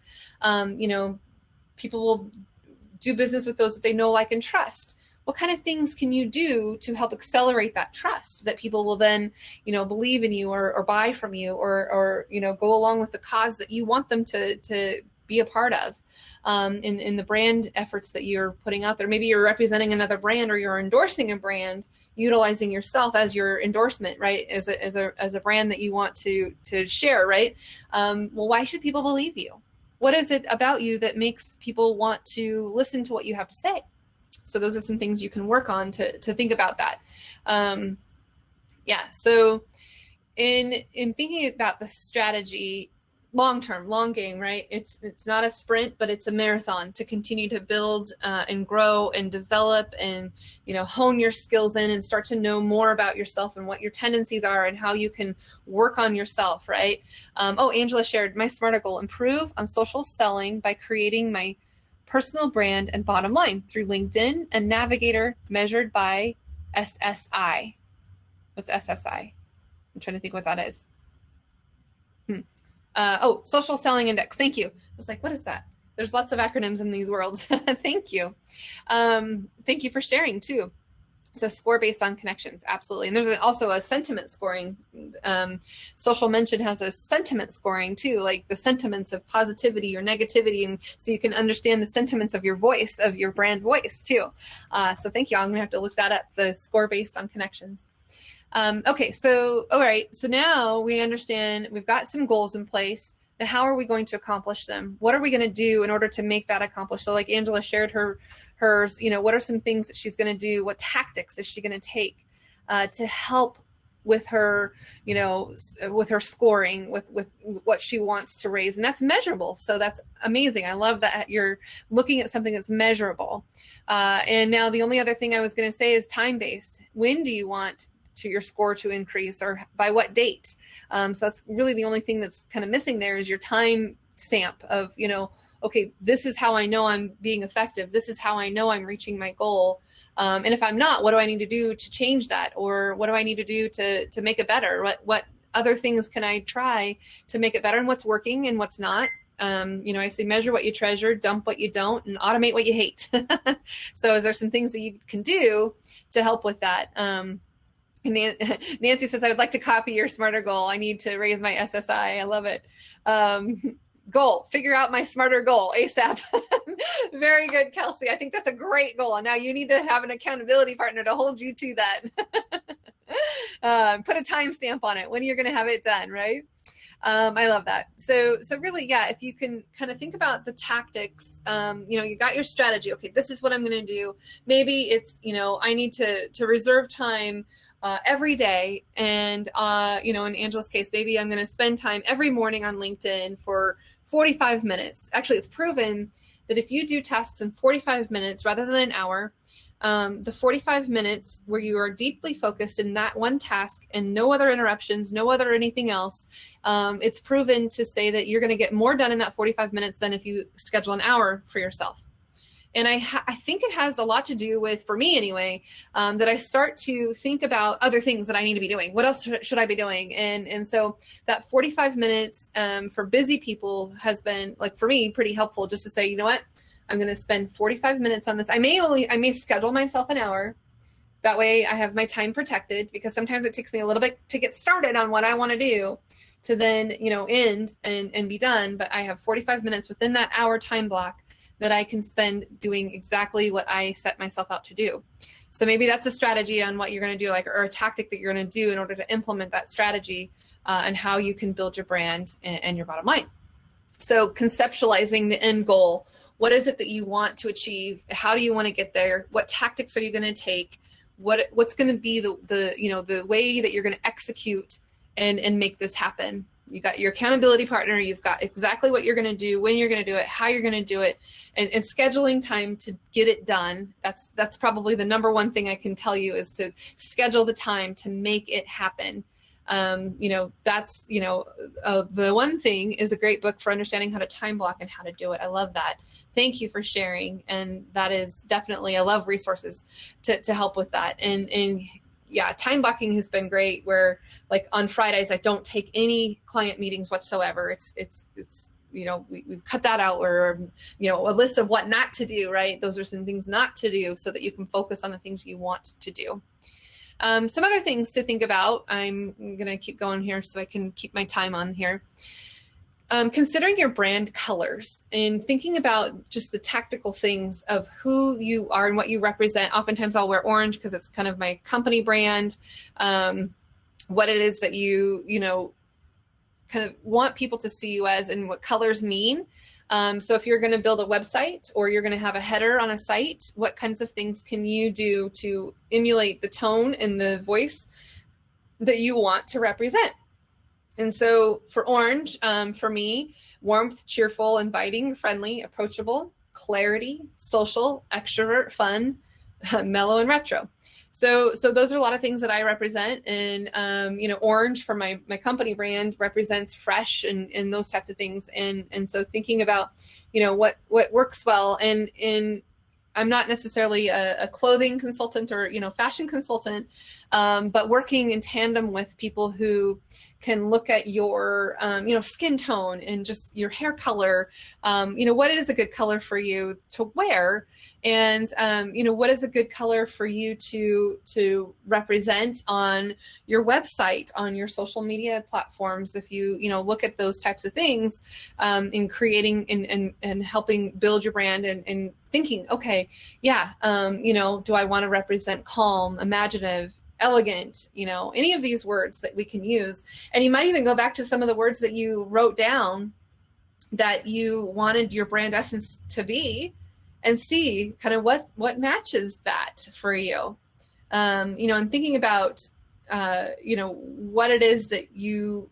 People will do business with those that they know, like, and trust. What kind of things can you do to help accelerate that trust, that people will then, believe in you or buy from you, or go along with the cause that you want them to be a part of, in the brand efforts that you're putting out there. Maybe you're representing another brand, or you're endorsing a brand, utilizing yourself as your endorsement, right? As a brand that you want to share, right? Well, why should people believe you? What is it about you that makes people want to listen to what you have to say? So those are some things you can work on to think about that. So in thinking about the strategy, long-term, long game, right? It's not a sprint, but it's a marathon to continue to build and grow and develop and, hone your skills in and start to know more about yourself and what your tendencies are and how you can work on yourself, right? Angela shared my SMART goal: improve on social selling by creating my personal brand and bottom line through LinkedIn and Navigator, measured by SSI. What's SSI? I'm trying to think what that is. Social Selling Index. Thank you. I was like, what is that? There's lots of acronyms in these worlds. Thank you. Thank you for sharing too. So score based on connections. Absolutely. And there's also a sentiment scoring. Social Mention has a sentiment scoring too, like the sentiments of positivity or negativity. And so you can understand the sentiments of your voice, of your brand voice too. So thank you. I'm going to have to look that up, the score based on connections. All right. So now we understand we've got some goals in place. Now, how are we going to accomplish them? What are we going to do in order to make that accomplished? So like Angela shared hers, what are some things that she's going to do? What tactics is she going to take to help with her, with her scoring, with what she wants to raise? And that's measurable. So that's amazing. I love that you're looking at something that's measurable. And now the only other thing I was going to say is time-based. When do you want your score to increase, or by what date? So that's really the only thing that's kind of missing there, is your time stamp of, okay, this is how I know I'm being effective. This is how I know I'm reaching my goal. And if I'm not, what do I need to do to change that? Or what do I need to do to make it better? What other things can I try to make it better, and what's working and what's not? I say measure what you treasure, dump what you don't, and automate what you hate. So is there some things that you can do to help with that? Nancy says, I would like to copy your smarter goal. I need to raise my SSI. I love it. Goal, figure out my smarter goal ASAP. Very good, Kelsey. I think that's a great goal. And now you need to have an accountability partner to hold you to that. Put a timestamp on it, when you're going to have it done, right? I love that. So really, yeah, if you can kind of think about the tactics, you got your strategy. Okay, this is what I'm going to do. Maybe it's, I need to reserve time every day. And, in Angela's case, maybe I'm going to spend time every morning on LinkedIn for 45 minutes. Actually, it's proven that if you do tasks in 45 minutes rather than an hour, the 45 minutes where you are deeply focused in that one task and no other interruptions, no other anything else, it's proven to say that you're going to get more done in that 45 minutes than if you schedule an hour for yourself. And I think it has a lot to do with, for me anyway, that I start to think about other things that I need to be doing. What else should I be doing? And so that 45 minutes for busy people has been, like, for me, pretty helpful, just to say, you know what, I'm going to spend 45 minutes on this. I may schedule myself an hour. That way I have my time protected, because sometimes it takes me a little bit to get started on what I want to do to then, end and be done. But I have 45 minutes within that hour time block that I can spend doing exactly what I set myself out to do. So maybe that's a strategy on what you're going to do, or a tactic that you're going to do in order to implement that strategy, and how you can build your brand and your bottom line. So conceptualizing the end goal. What is it that you want to achieve? How do you want to get there? What tactics are you going to take? What's going to be the way that you're going to execute and make this happen? You got your accountability partner. You've got exactly what you're going to do, when you're going to do it, how you're going to do it, and scheduling time to get it done. That's probably the number one thing I can tell you, is to schedule the time to make it happen. The One Thing is a great book for understanding how to time block and how to do it. I love that. Thank you for sharing. And that is definitely, I love resources to help with that. And yeah, time blocking has been great, where like on Fridays, I don't take any client meetings whatsoever. It's we've cut that out, or, a list of what not to do, right? Those are some things not to do so that you can focus on the things you want to do. Some other things to think about. I'm going to keep going here so I can keep my time on here. Considering your brand colors and thinking about just the tactical things of who you are and what you represent. Oftentimes I'll wear orange because it's kind of my company brand. What it is that you kind of want people to see you as, and what colors mean. So if you're going to build a website, or you're going to have a header on a site, what kinds of things can you do to emulate the tone and the voice that you want to represent? And so for orange, for me, warmth, cheerful, inviting, friendly, approachable, clarity, social, extrovert, fun, mellow, and retro. So those are a lot of things that I represent. And, orange for my company brand represents fresh and those types of things. And so thinking about, what works well, and I'm not necessarily a clothing consultant or, fashion consultant, but working in tandem with people who can look at your, skin tone and just your hair color. What is a good color for you to wear? And, what is a good color for you to represent on your website, on your social media platforms? If you, look at those types of things, in creating and helping build your brand, and thinking, okay, yeah, do I want to represent calm, imaginative, elegant, any of these words that we can use. And you might even go back to some of the words that you wrote down that you wanted your brand essence to be, and see kind of what matches that for you. And thinking about, what it is that you,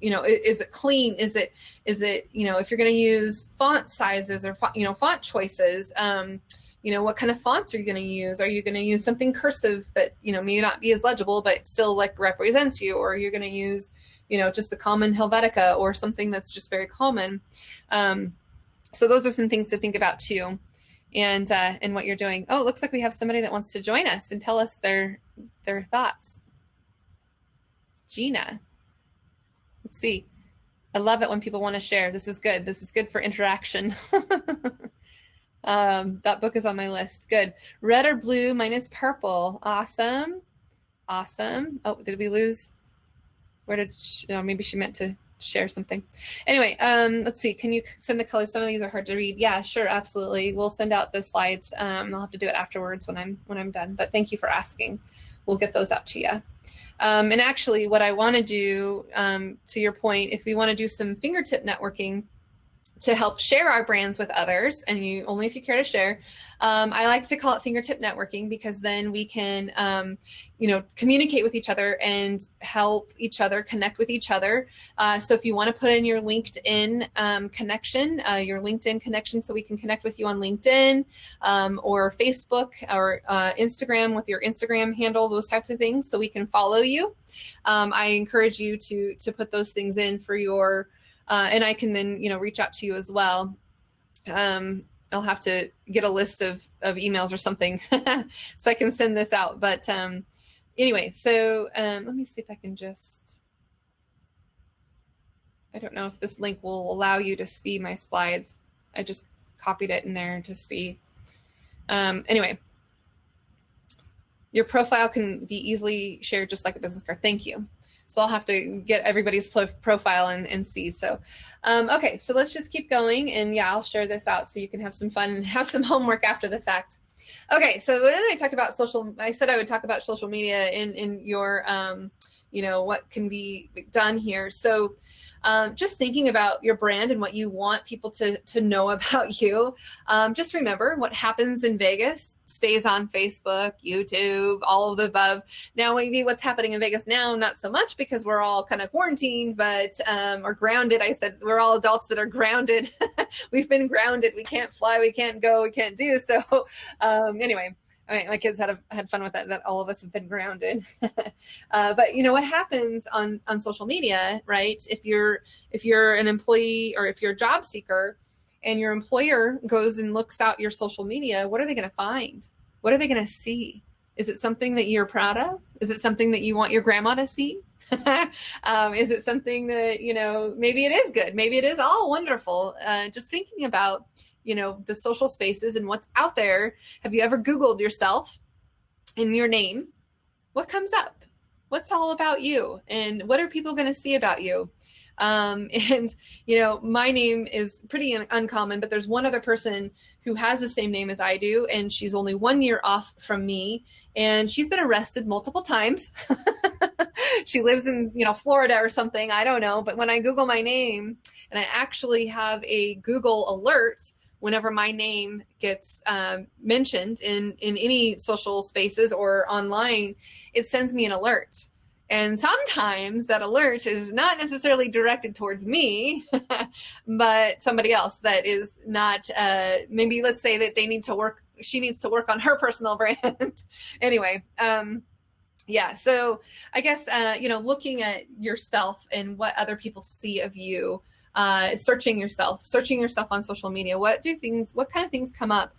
is it clean? Is it, if you're going to use font sizes or, font choices, what kind of fonts are you going to use? Are you going to use something cursive that, may not be as legible, but still like represents you? Or you're going to use, just the common Helvetica, or something that's just very common. So those are some things to think about too. And what you're doing. Oh, it looks like we have somebody that wants to join us and tell us their thoughts. Gina. Let's see. I love it when people want to share. This is good. This is good for interaction. That book is on my list. Good. Red or blue? Mine is purple. Awesome. Awesome. Oh, did we lose? Where did she, maybe she meant to share something. Anyway, let's see. Can you send the colors? Some of these are hard to read. Yeah, sure. Absolutely. We'll send out the slides. I'll have to do it afterwards when I'm done, but thank you for asking. We'll get those out to you. And actually what I want to do, to your point, if we want to do some fingertip networking to help share our brands with others, and only if you care to share, I like to call it fingertip networking, because then we can, communicate with each other and help each other connect with each other. So if you want to put in your LinkedIn connection, so we can connect with you on LinkedIn, or Facebook, or Instagram with your Instagram handle, those types of things, so we can follow you. I encourage you to put those things in for your, and I can then, reach out to you as well. I'll have to get a list of emails or something so I can send this out. But anyway, so let me see if I can I don't know if this link will allow you to see my slides. I just copied it in there to see. Anyway, your profile can be easily shared just like a business card. Thank you. So I'll have to get everybody's profile and see. So, okay, so let's just keep going. And yeah, I'll share this out so you can have some fun and have some homework after the fact. Okay, so then I talked about I said I would talk about social media in your, what can be done here. So just thinking about your brand and what you want people to know about you. Just remember, what happens in Vegas stays on Facebook, YouTube, all of the above. Now, maybe what's happening in Vegas now, not so much, because we're all kind of quarantined, but or grounded. I said we're all adults that are grounded. We've been grounded. We can't fly. We can't go. We can't do. So anyway. All right, my kids had fun with that all of us have been grounded. But what happens on social media, right? If you're an employee, or if you're a job seeker and your employer goes and looks out your social media, what are they going to find? What are they going to see? Is it something that you're proud of? Is it something that you want your grandma to see? Is it something that, maybe it is good? Maybe it is all wonderful. Just thinking about, the social spaces and what's out there. Have you ever Googled yourself and your name? What comes up? What's all about you? And what are people going to see about you? And my name is pretty uncommon, but there's one other person who has the same name as I do, and she's only 1 year off from me, and she's been arrested multiple times. She lives in, Florida or something, I don't know. But when I Google my name, and I actually have a Google alert whenever my name gets mentioned in any social spaces or online, it sends me an alert. And sometimes that alert is not necessarily directed towards me, but somebody else that is not, maybe let's say that she needs to work on her personal brand. Anyway, yeah, so I guess, looking at yourself and what other people see of you, searching yourself on social media. What kind of things come up?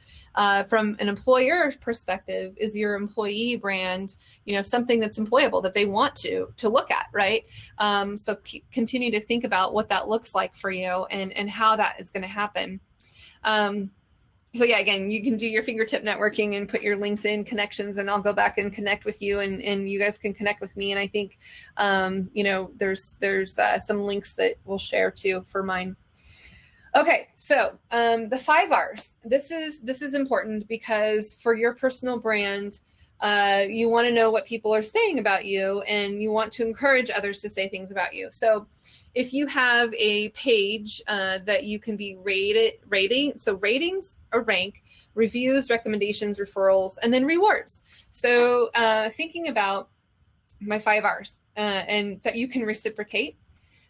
From an employer perspective, is your employee brand, something that's employable that they want to look at, right? So continue to think about what that looks like for you and how that is going to happen. So yeah, again, you can do your fingertip networking and put your LinkedIn connections, and I'll go back and connect with you, and you guys can connect with me. And I think, there's some links that we'll share too for mine. Okay, so the 5 R's. This is important because for your personal brand, you want to know what people are saying about you, and you want to encourage others to say things about you. So if you have a page that you can be rating, so ratings or rank, reviews, recommendations, referrals, and then rewards. So thinking about my 5 R's and that you can reciprocate.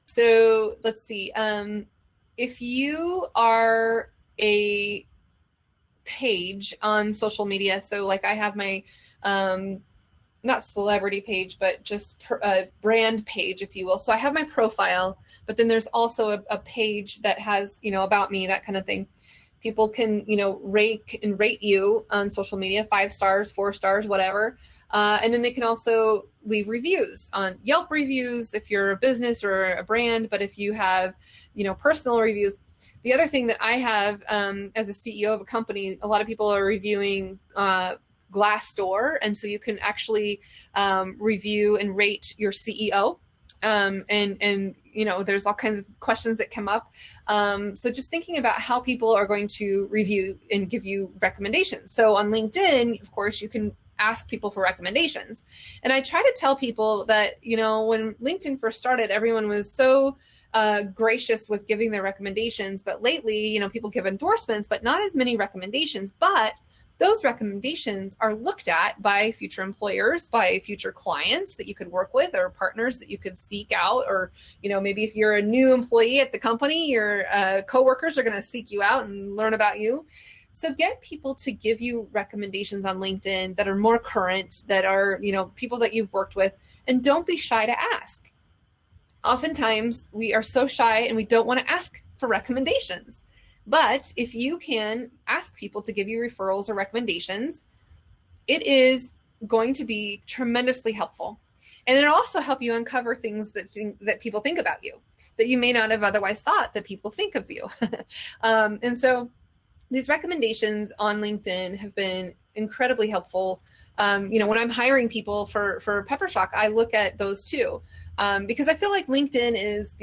So let's see. If you are a page on social media, so like I have my, not celebrity page, but just a brand page, if you will. So I have my profile, but then there's also a page that has, about me, that kind of thing. People can, rate you on social media, 5 stars, 4 stars, whatever. And then they can also leave reviews on Yelp reviews if you're a business or a brand. But if you have, personal reviews, the other thing that I have as a CEO of a company, a lot of people are reviewing Glassdoor. And so you can actually review and rate your CEO. And there's all kinds of questions that come up. So just thinking about how people are going to review and give you recommendations. So on LinkedIn, of course, you can ask people for recommendations. And I try to tell people that, when LinkedIn first started, everyone was so gracious with giving their recommendations. But lately, people give endorsements, but not as many recommendations. But those recommendations are looked at by future employers, by future clients that you could work with, or partners that you could seek out. Or, maybe if you're a new employee at the company, your coworkers are going to seek you out and learn about you. So get people to give you recommendations on LinkedIn that are more current, that are, people that you've worked with, and don't be shy to ask. Oftentimes we are so shy and we don't want to ask for recommendations. But if you can ask people to give you referrals or recommendations, it is going to be tremendously helpful. And it'll also help you uncover things that people think about you, that you may not have otherwise thought that people think of you. And so these recommendations on LinkedIn have been incredibly helpful. When I'm hiring people for Pepper Shock, I look at those too, because I feel like LinkedIn is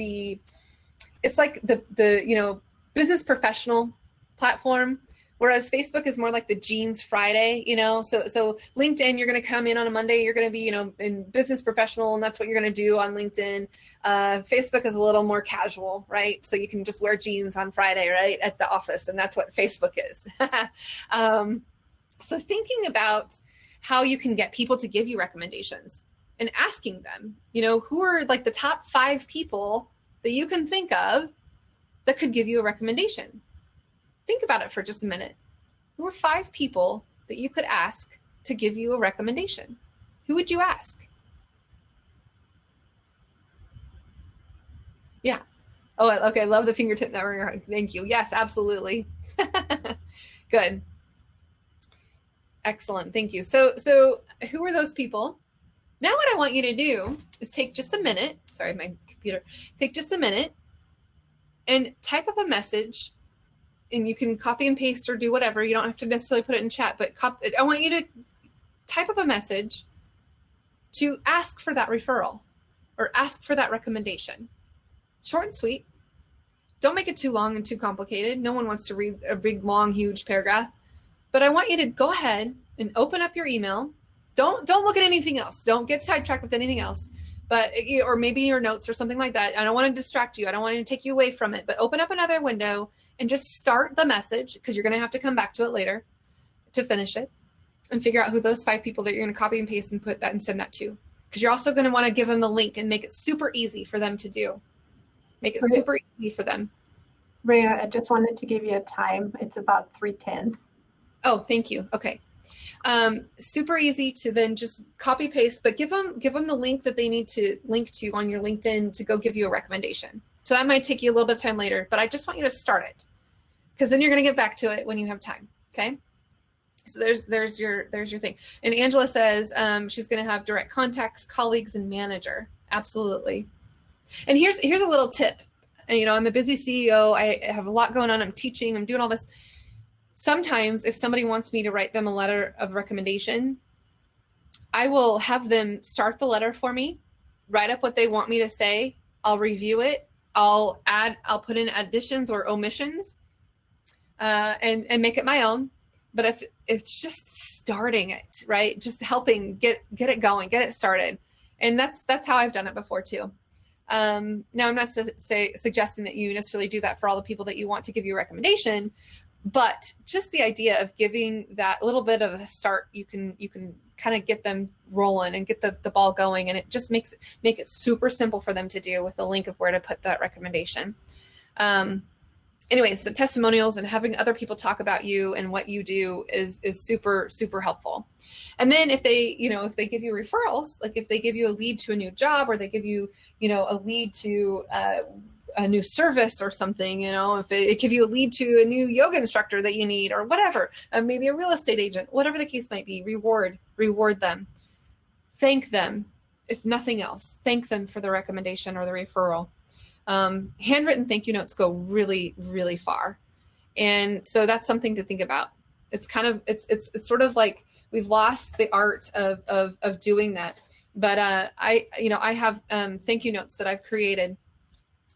it's like the business professional platform, whereas Facebook is more like the Jeans Friday, so LinkedIn, you're going to come in on a Monday, you're going to be, in business professional, and that's what you're going to do on LinkedIn. Facebook is a little more casual, right? So you can just wear jeans on Friday, right, at the office, and that's what Facebook is. So thinking about how you can get people to give you recommendations and asking them, who are like the top 5 people that you can think of that could give you a recommendation. Think about it for just a minute. Who are 5 people that you could ask to give you a recommendation? Who would you ask? Yeah. Oh, okay. Love the fingertip network. Thank you. Yes, absolutely. Good. Excellent. Thank you. So who are those people? Now what I want you to do is take just a minute. Sorry, my computer. Take just a minute and type up a message, and you can copy and paste or do whatever. You don't have to necessarily put it in chat, but I want you to type up a message to ask for that referral or ask for that recommendation. Short and sweet. Don't make it too long and too complicated. No one wants to read a big, long, huge paragraph. But I want you to go ahead and open up your email. Don't look at anything else. Don't get sidetracked with anything else. But or maybe your notes or something like that. I don't want to distract you. I don't want to take you away from it. But open up another window and just start the message, because you're going to have to come back to it later to finish it, and figure out who those 5 people that you're going to copy and paste and put that and send that to. Because you're also going to want to give them the link and make it super easy for them to do. Make it super easy for them. Rhea, I just wanted to give you a time. It's about 3:10. Oh, thank you. Okay. Super easy to then just copy paste, but give them the link that they need to link to on your LinkedIn to go give you a recommendation. So that might take you a little bit of time later, but I just want you to start it, because then you're going to get back to it when you have time. Okay. So there's your thing. And Angela says she's going to have direct contacts, colleagues, and manager. Absolutely. And here's a little tip. And, I'm a busy CEO. I have a lot going on. I'm teaching. I'm doing all this. Sometimes if somebody wants me to write them a letter of recommendation, I will have them start the letter for me, write up what they want me to say. I'll review it. I'll put in additions or omissions, and make it my own. But if it's just starting it, right? Just helping get it going, get it started. And that's how I've done it before too. Now I'm not suggesting that you necessarily do that for all the people that you want to give you a recommendation, but just the idea of giving that little bit of a start, you can kind of get them rolling and get the ball going. And it just make it super simple for them to do with the link of where to put that recommendation. Anyways, so testimonials and having other people talk about you and what you do is super, super helpful. And then if they give you referrals, like if they give you a lead to a new job, or they give you, a lead to a new service or something, if it give you a lead to a new yoga instructor that you need, or whatever, maybe a real estate agent, whatever the case might be, reward them, thank them. If nothing else, thank them for the recommendation or the referral. Handwritten thank you notes go really, really far. And so that's something to think about. It's kind of, it's sort of like we've lost the art of doing that. But, I have, thank you notes that I've created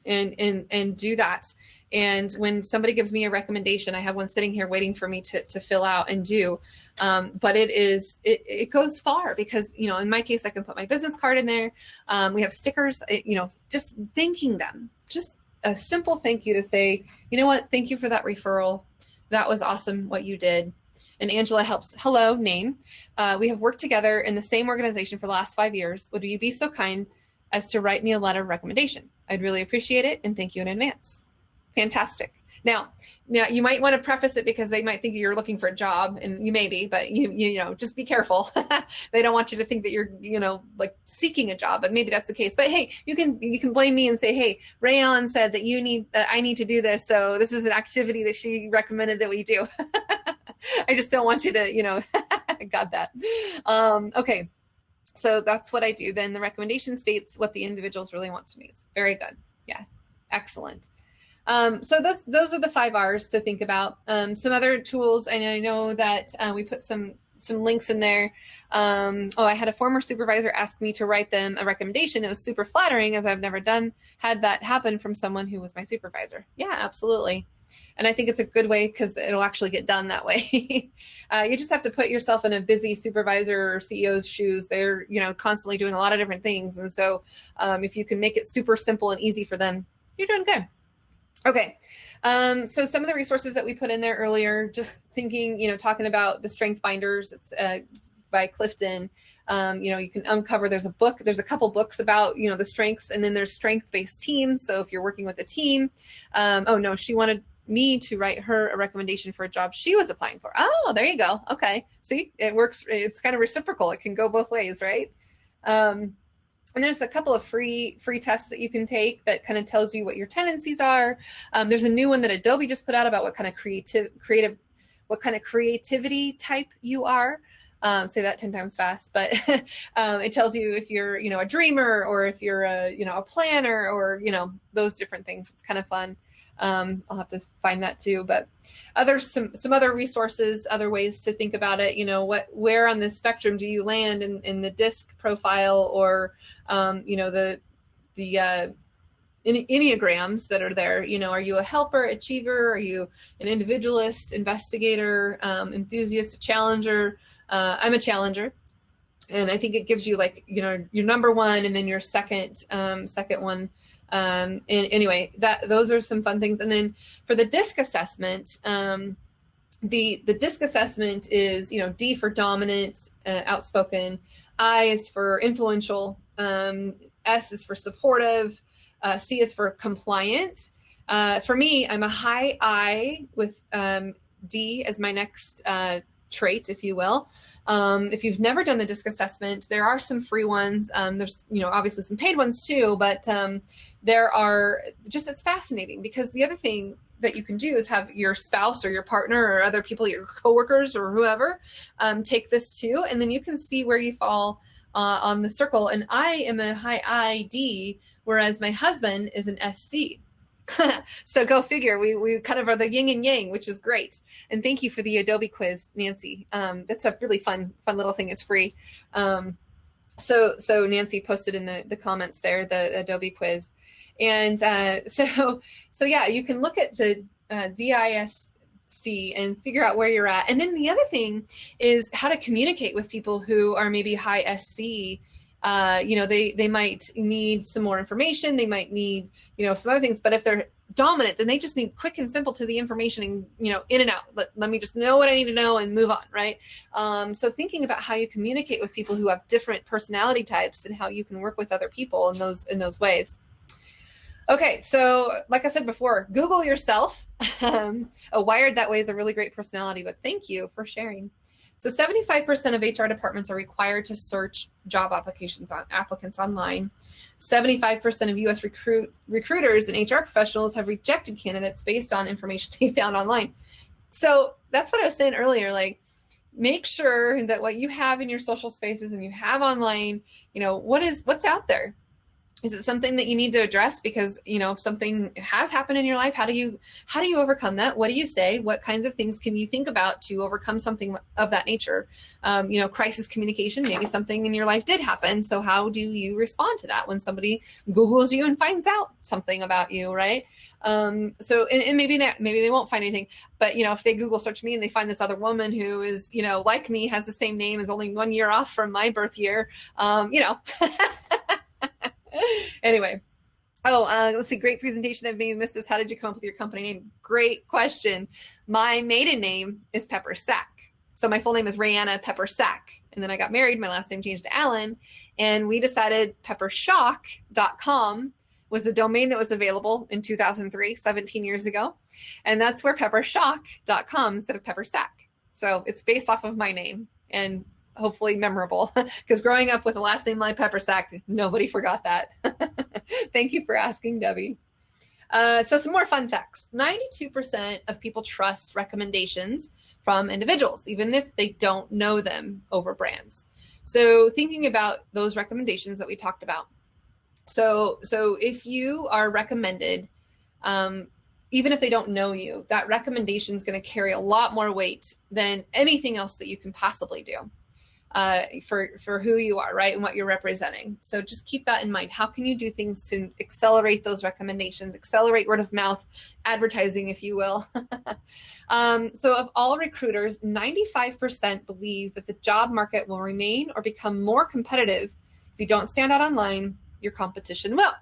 and do that. And when somebody gives me a recommendation, I have one sitting here waiting for me to fill out and do. But it goes far, because, in my case, I can put my business card in there. We have stickers, just thanking them, just a simple thank you to say, you know what, thank you for that referral. That was awesome what you did. And Angela helps. Hello, name. We have worked together in the same organization for the last 5 years. Would you be so kind as to write me a letter of recommendation? I'd really appreciate it. And thank you in advance. Fantastic. Now you might want to preface it because they might think you're looking for a job, and you may be, but you just be careful. They don't want you to think that you're, like seeking a job, but maybe that's the case. But hey, you can blame me and say, hey, Ray Allen said that I need to do this. So this is an activity that she recommended that we do. I just don't want you to, got that. Okay. So that's what I do. Then the recommendation states what the individuals really want to me. It's very good. Yeah. Excellent. So those are the 5 R's to think about. Some other tools, and I know that we put some links in there. I had a former supervisor ask me to write them a recommendation. It was super flattering, as I've never had that happen from someone who was my supervisor. Yeah, absolutely. And I think it's a good way, because it'll actually get done that way. You just have to put yourself in a busy supervisor or CEO's shoes. They're, constantly doing a lot of different things. And so if you can make it super simple and easy for them, you're doing good. Okay. So some of the resources that we put in there earlier, just thinking, talking about the strength finders, it's by Clifton. You can uncover, there's a couple books about, the strengths, and then there's strength-based teams. So if you're working with a team, she wanted me to write her a recommendation for a job she was applying for. Oh, there you go. Okay. See, it works. It's kind of reciprocal. It can go both ways, right? And there's a couple of free tests that you can take that kind of tells you what your tendencies are. There's a new one that Adobe just put out about what kind of creative what kind of creativity type you are. Say that 10 times fast, but it tells you if you're, a dreamer, or if you're a planner, or, those different things. It's kind of fun. I'll have to find that too, but some other resources, other ways to think about it. Where on the spectrum do you land in the DISC profile, or, the Enneagrams that are there? Are you a helper, achiever? Are you an individualist, investigator, enthusiast, a challenger? I'm a challenger, and I think it gives you your number one, and then your second one. And anyway, those are some fun things. And then for the DISC assessment, the DISC assessment is, D for dominant, outspoken, I is for influential, S is for supportive, C is for compliant. For me, I'm a high I with D as my next trait, if you will. If you've never done the DISC assessment, there are some free ones. There's, obviously some paid ones too, but there are it's fascinating, because the other thing that you can do is have your spouse or your partner or other people, your coworkers or whoever, take this too. And then you can see where you fall on the circle. And I am a high ID, whereas my husband is an SC. So go figure. We kind of are the yin and yang, which is great. And thank you for the Adobe quiz, Nancy. That's a really fun little thing. It's free. So Nancy posted in the comments there the Adobe quiz, and so yeah, you can look at the DISC and figure out where you're at. And then the other thing is how to communicate with people who are maybe high SC. They might need some more information. They might need, some other things, but if they're dominant, then they just need quick and simple to the information and, in and out. Let me just know what I need to know and move on. Right. So thinking about how you communicate with people who have different personality types and how you can work with other people in those ways. Okay. So like I said before, Google yourself. A Wired That Way is a really great personality, but thank you for sharing. So 75% of HR departments are required to search job applicants online. 75% of U.S. recruiters and HR professionals have rejected candidates based on information they found online. So that's what I was saying earlier. Make sure that what you have in your social spaces and you have online, what's out there. Is it something that you need to address? Because, if something has happened in your life, how do you overcome that? What do you say? What kinds of things can you think about to overcome something of that nature? Crisis communication, maybe something in your life did happen. So how do you respond to that when somebody Googles you and finds out something about you, right? And maybe they won't find anything, but, if they Google search me and they find this other woman who is, like me, has the same name, is only 1 year off from my birth year, Anyway. Let's see. Great presentation. I've maybe missed this. How did you come up with your company name? Great question. My maiden name is Pepper Sack. So my full name is Rhianna Pepper Sack. And then I got married. My last name changed to Allen. And we decided peppershock.com was the domain that was available in 2003, 17 years ago. And that's where peppershock.com instead of Pepper Sack. So it's based off of my name, and hopefully memorable, because growing up with a last name like Pepper Sack, nobody forgot that. Thank you for asking, Debbie. So some more fun facts. 92% of people trust recommendations from individuals, even if they don't know them, over brands. So thinking about those recommendations that we talked about. So if you are recommended, even if they don't know you, that recommendation is going to carry a lot more weight than anything else that you can possibly do. For who you are, right, and what you're representing. So just keep that in mind. How can you do things to accelerate those recommendations, accelerate word of mouth advertising, if you will? So of all recruiters, 95% believe that the job market will remain or become more competitive. If you don't stand out online, your competition will.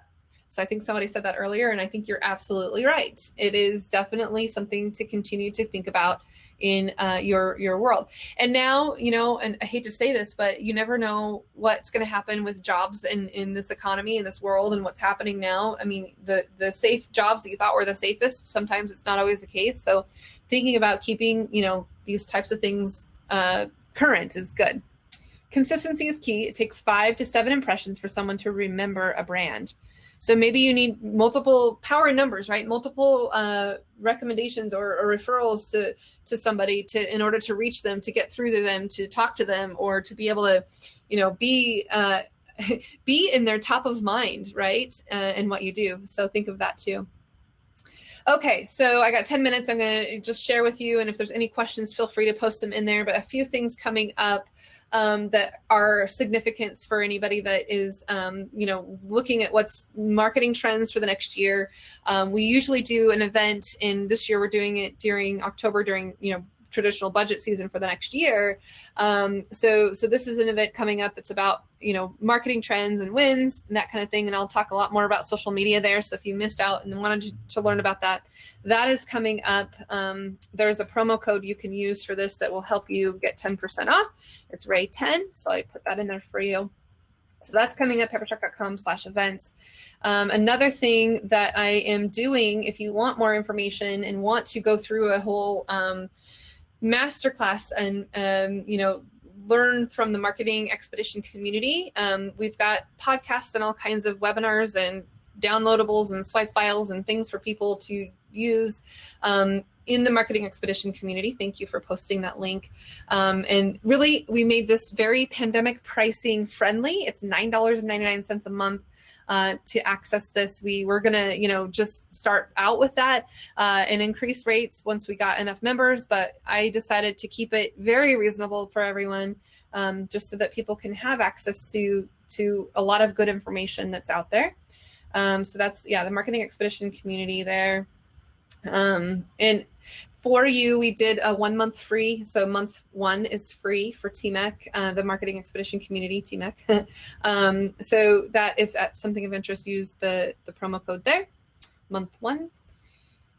So I think somebody said that earlier, and I think you're absolutely right. It is definitely something to continue to think about in your world. And now, and I hate to say this, but you never know what's going to happen with jobs in this economy, in this world, and what's happening now. I mean, the safe jobs that you thought were the safest, sometimes it's not always the case. So thinking about keeping, these types of things current is good. Consistency is key. It takes 5 to 7 impressions for someone to remember a brand. So maybe you need multiple power numbers, right? Multiple recommendations or referrals to somebody in order to reach them, to get through to them, to talk to them, or to be able to, be in their top of mind, right? In what you do. So think of that too. Okay, so I got 10 minutes. I'm going to just share with you, and if there's any questions, feel free to post them in there. But a few things coming up that are significant for anybody that is, looking at what's marketing trends for the next year. We usually do an event, and this year we're doing it during October, during, traditional budget season for the next year. So this is an event coming up that's about, marketing trends and wins and that kind of thing. And I'll talk a lot more about social media there. So if you missed out and wanted to learn about that, that is coming up. There's a promo code you can use for this that will help you get 10% off. It's Ray10. So I put that in there for you. So that's coming up, peppertruck.com/events. Another thing that I am doing, if you want more information and want to go through a whole masterclass and, learn from the marketing expedition community. We've got podcasts and all kinds of webinars and downloadables and swipe files and things for people to use in the marketing expedition community. Thank you for posting that link. And really, we made this very pandemic pricing friendly. It's $9.99 a month. To access this. We were going to, just start out with that and increase rates once we got enough members. But I decided to keep it very reasonable for everyone, just so that people can have access to a lot of good information that's out there. So that's, the marketing expedition community there. And for you, we did a 1 month free. So month 1 is free for TMEC, the marketing expedition community, TMEC. So that if that's something of interest, use the promo code there, month 1.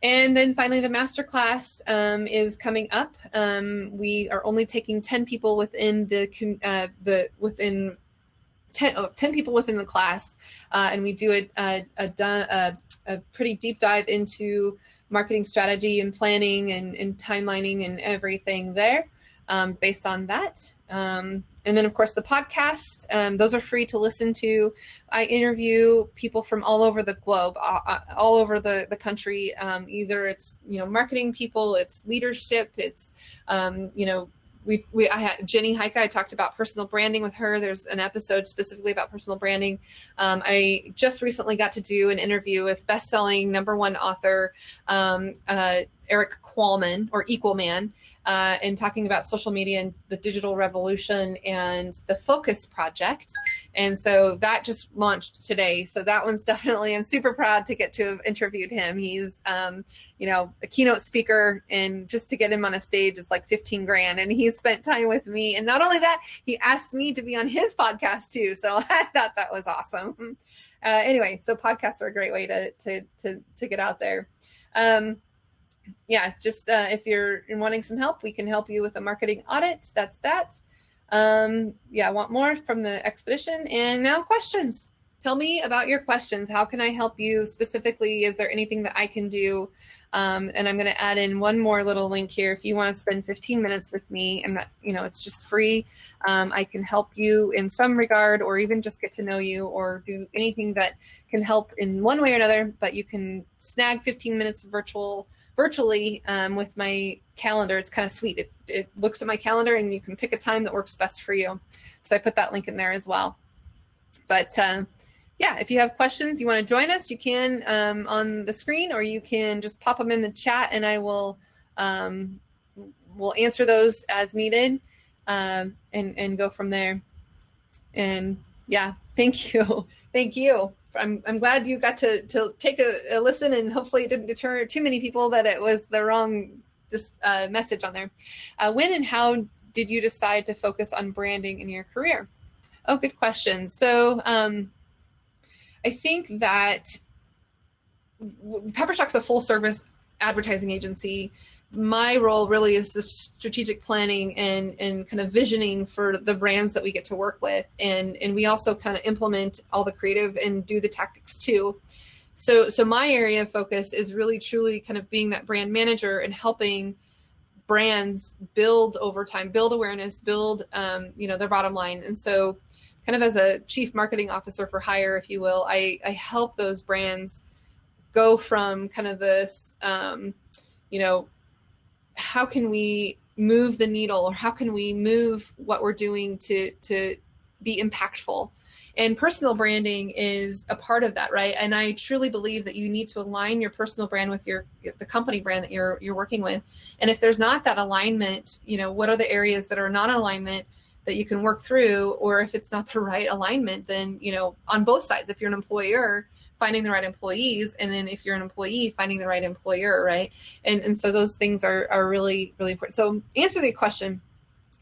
And then finally, the masterclass is coming up. We are only taking 10 people within 10 people within the class, and we do a pretty deep dive into marketing strategy and planning and timelining and everything there based on that. And then, of course, the podcast, those are free to listen to. I interview people from all over the globe, all over the country. Either it's, marketing people, it's leadership, it's, I had Jenny Heike. I talked about personal branding with her. There's an episode specifically about personal branding. I just recently got to do an interview with best-selling #1 author Eric Qualman, or Equalman, and talking about social media and the digital revolution and the Focus Project. And so that just launched today. So that one's definitely, I'm super proud to get to have interviewed him. He's, a keynote speaker, and just to get him on a stage is like $15,000. And he spent time with me. And not only that, he asked me to be on his podcast too. So I thought that was awesome. Anyway, so podcasts are a great way to get out there. If you're wanting some help, we can help you with a marketing audit. That's that. I want more from the expedition. And now questions. Tell me about your questions. How can I help you specifically? Is there anything that I can do? And I'm going to add in one more little link here. If you want to spend 15 minutes with me, and it's just free. I can help you in some regard, or even just get to know you, or do anything that can help in one way or another. But you can snag 15 minutes virtually with my calendar. It's kind of sweet. It looks at my calendar, and you can pick a time that works best for you. So I put that link in there as well. But if you have questions, you want to join us, you can on the screen, or you can just pop them in the chat, and I will answer those as needed and go from there. And thank you. Thank you. I'm glad you got to take a listen, and hopefully it didn't deter too many people that it was the wrong message on there. When and how did you decide to focus on branding in your career? Oh, good question. So I think that Peppertruck's a full service advertising agency. My role really is the strategic planning and kind of visioning for the brands that we get to work with. And we also kind of implement all the creative and do the tactics too. So my area of focus is really truly kind of being that brand manager and helping brands build over time, build awareness, build, their bottom line. And so kind of as a chief marketing officer for hire, if you will, I help those brands go from kind of this, how can we move the needle, or how can we move what we're doing to be impactful? And personal branding is a part of that, right? And I truly believe that you need to align your personal brand with the company brand that you're working with. And if there's not that alignment, what are the areas that are not alignment that you can work through? Or if it's not the right alignment, then, on both sides, if you're an employer, finding the right employees, and then if you're an employee, finding the right employer, right? And so those things are really, really important. So answer the question,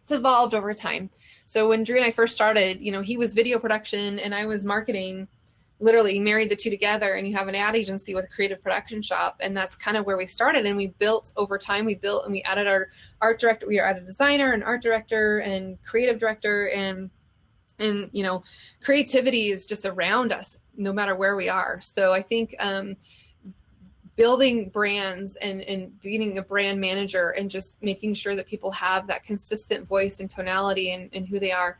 it's evolved over time. So when Drew and I first started, he was video production and I was marketing, literally married the two together, and you have an ad agency with a creative production shop. And that's kind of where we started. And we built over time, we added our art director, we added a designer and art director and creative director, and creativity is just around us no matter where we are. So I think building brands and being a brand manager and just making sure that people have that consistent voice and tonality and who they are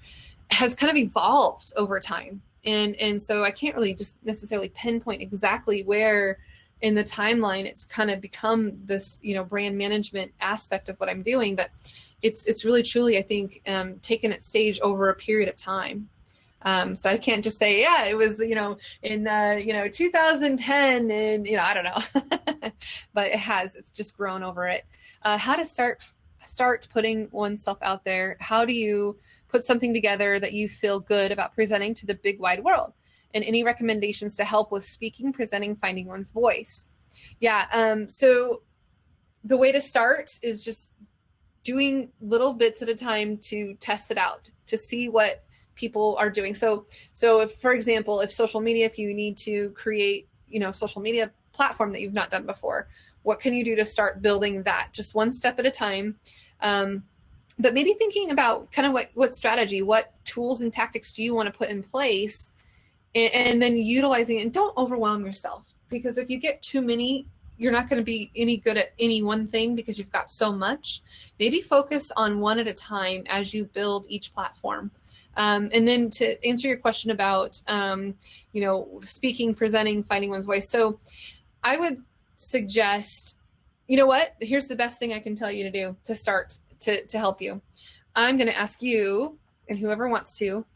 has kind of evolved over time. And so I can't really just necessarily pinpoint exactly where in the timeline it's kind of become this, brand management aspect of what I'm doing, but it's really truly, I think, taken its stage over a period of time. So I can't just say, yeah, it was, in 2010 and, I don't know, but it's just grown over it. How to start putting oneself out there. How do you put something together that you feel good about presenting to the big wide world? And any recommendations to help with speaking, presenting, finding one's voice? Yeah. So the way to start is just doing little bits at a time to test it out, to see what people are doing. So if, for example, if social media, if you need to create, social media platform that you've not done before, what can you do to start building that? Just one step at a time. But maybe thinking about kind of what strategy, what tools and tactics do you want to put in place, and then utilizing it. And don't overwhelm yourself, because if you get too many, you're not going to be any good at any one thing because you've got so much. Maybe focus on one at a time as you build each platform. And then to answer your question about, speaking, presenting, finding one's voice. So I would suggest, here's the best thing I can tell you to do to start to help you. I'm going to ask you, and whoever wants to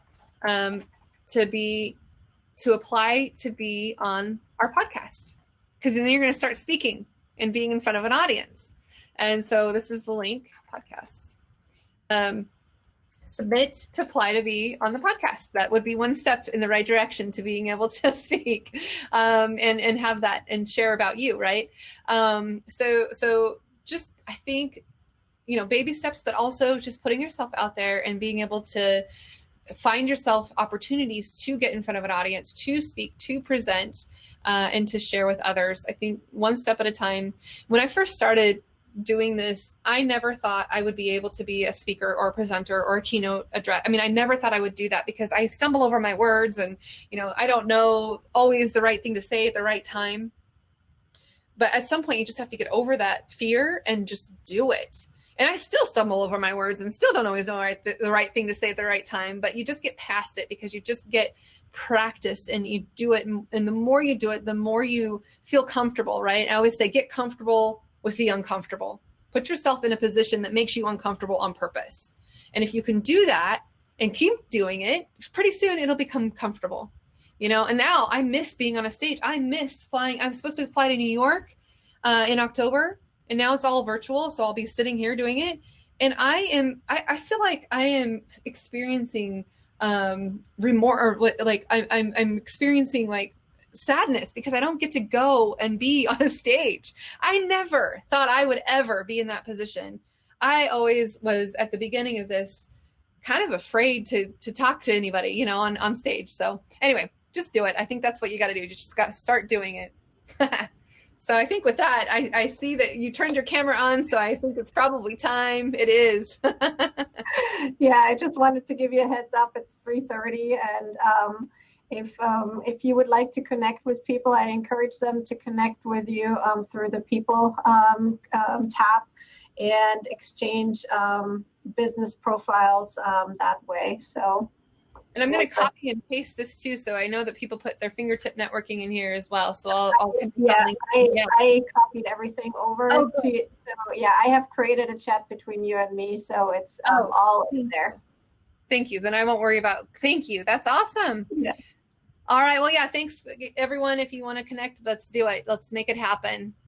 apply to be on our podcast, because then you're going to start speaking and being in front of an audience. And so this is the link, podcasts. Submit to apply to be on the podcast. That would be one step in the right direction to being able to speak and have that and share about you, right? So just, I think, baby steps, but also just putting yourself out there and being able to find yourself opportunities to get in front of an audience, to speak, to present, and to share with others. I think one step at a time. When I first started doing this, I never thought I would be able to be a speaker or a presenter or a keynote address. I mean, I never thought I would do that because I stumble over my words and, I don't know always the right thing to say at the right time. But at some point you just have to get over that fear and just do it. And I still stumble over my words and still don't always know the right thing to say at the right time, but you just get past it because you just get practiced and you do it. And the more you do it, the more you feel comfortable, right? I always say, get comfortable with the uncomfortable. Put yourself in a position that makes you uncomfortable on purpose. And if you can do that and keep doing it, pretty soon it'll become comfortable, and now I miss being on a stage. I miss flying. I'm supposed to fly to New York in October, and now it's all virtual. So I'll be sitting here doing it. And I feel like I am experiencing remorse, or like I'm experiencing like sadness because I don't get to go and be on a stage. I never thought I would ever be in that position. I always was at the beginning of this kind of afraid to talk to anybody, on stage. So anyway, just do it. I think that's what you got to do. You just got to start doing it. So I think with that, I see that you turned your camera on, so I think it's probably time. It is. Yeah, I just wanted to give you a heads up. It's 3:30, and if you would like to connect with people, I encourage them to connect with you through the People tab and exchange business profiles that way. So And I'm going to copy and paste this too, so I know that people put their fingertip networking in here as well. So I'll I copied everything over to you. So yeah, I have created a chat between you and me, so it's all in there. Thank you. Then I won't worry about. Thank you. That's awesome. Yeah. All right. Well, yeah. Thanks, everyone. If you want to connect, let's do it. Let's make it happen.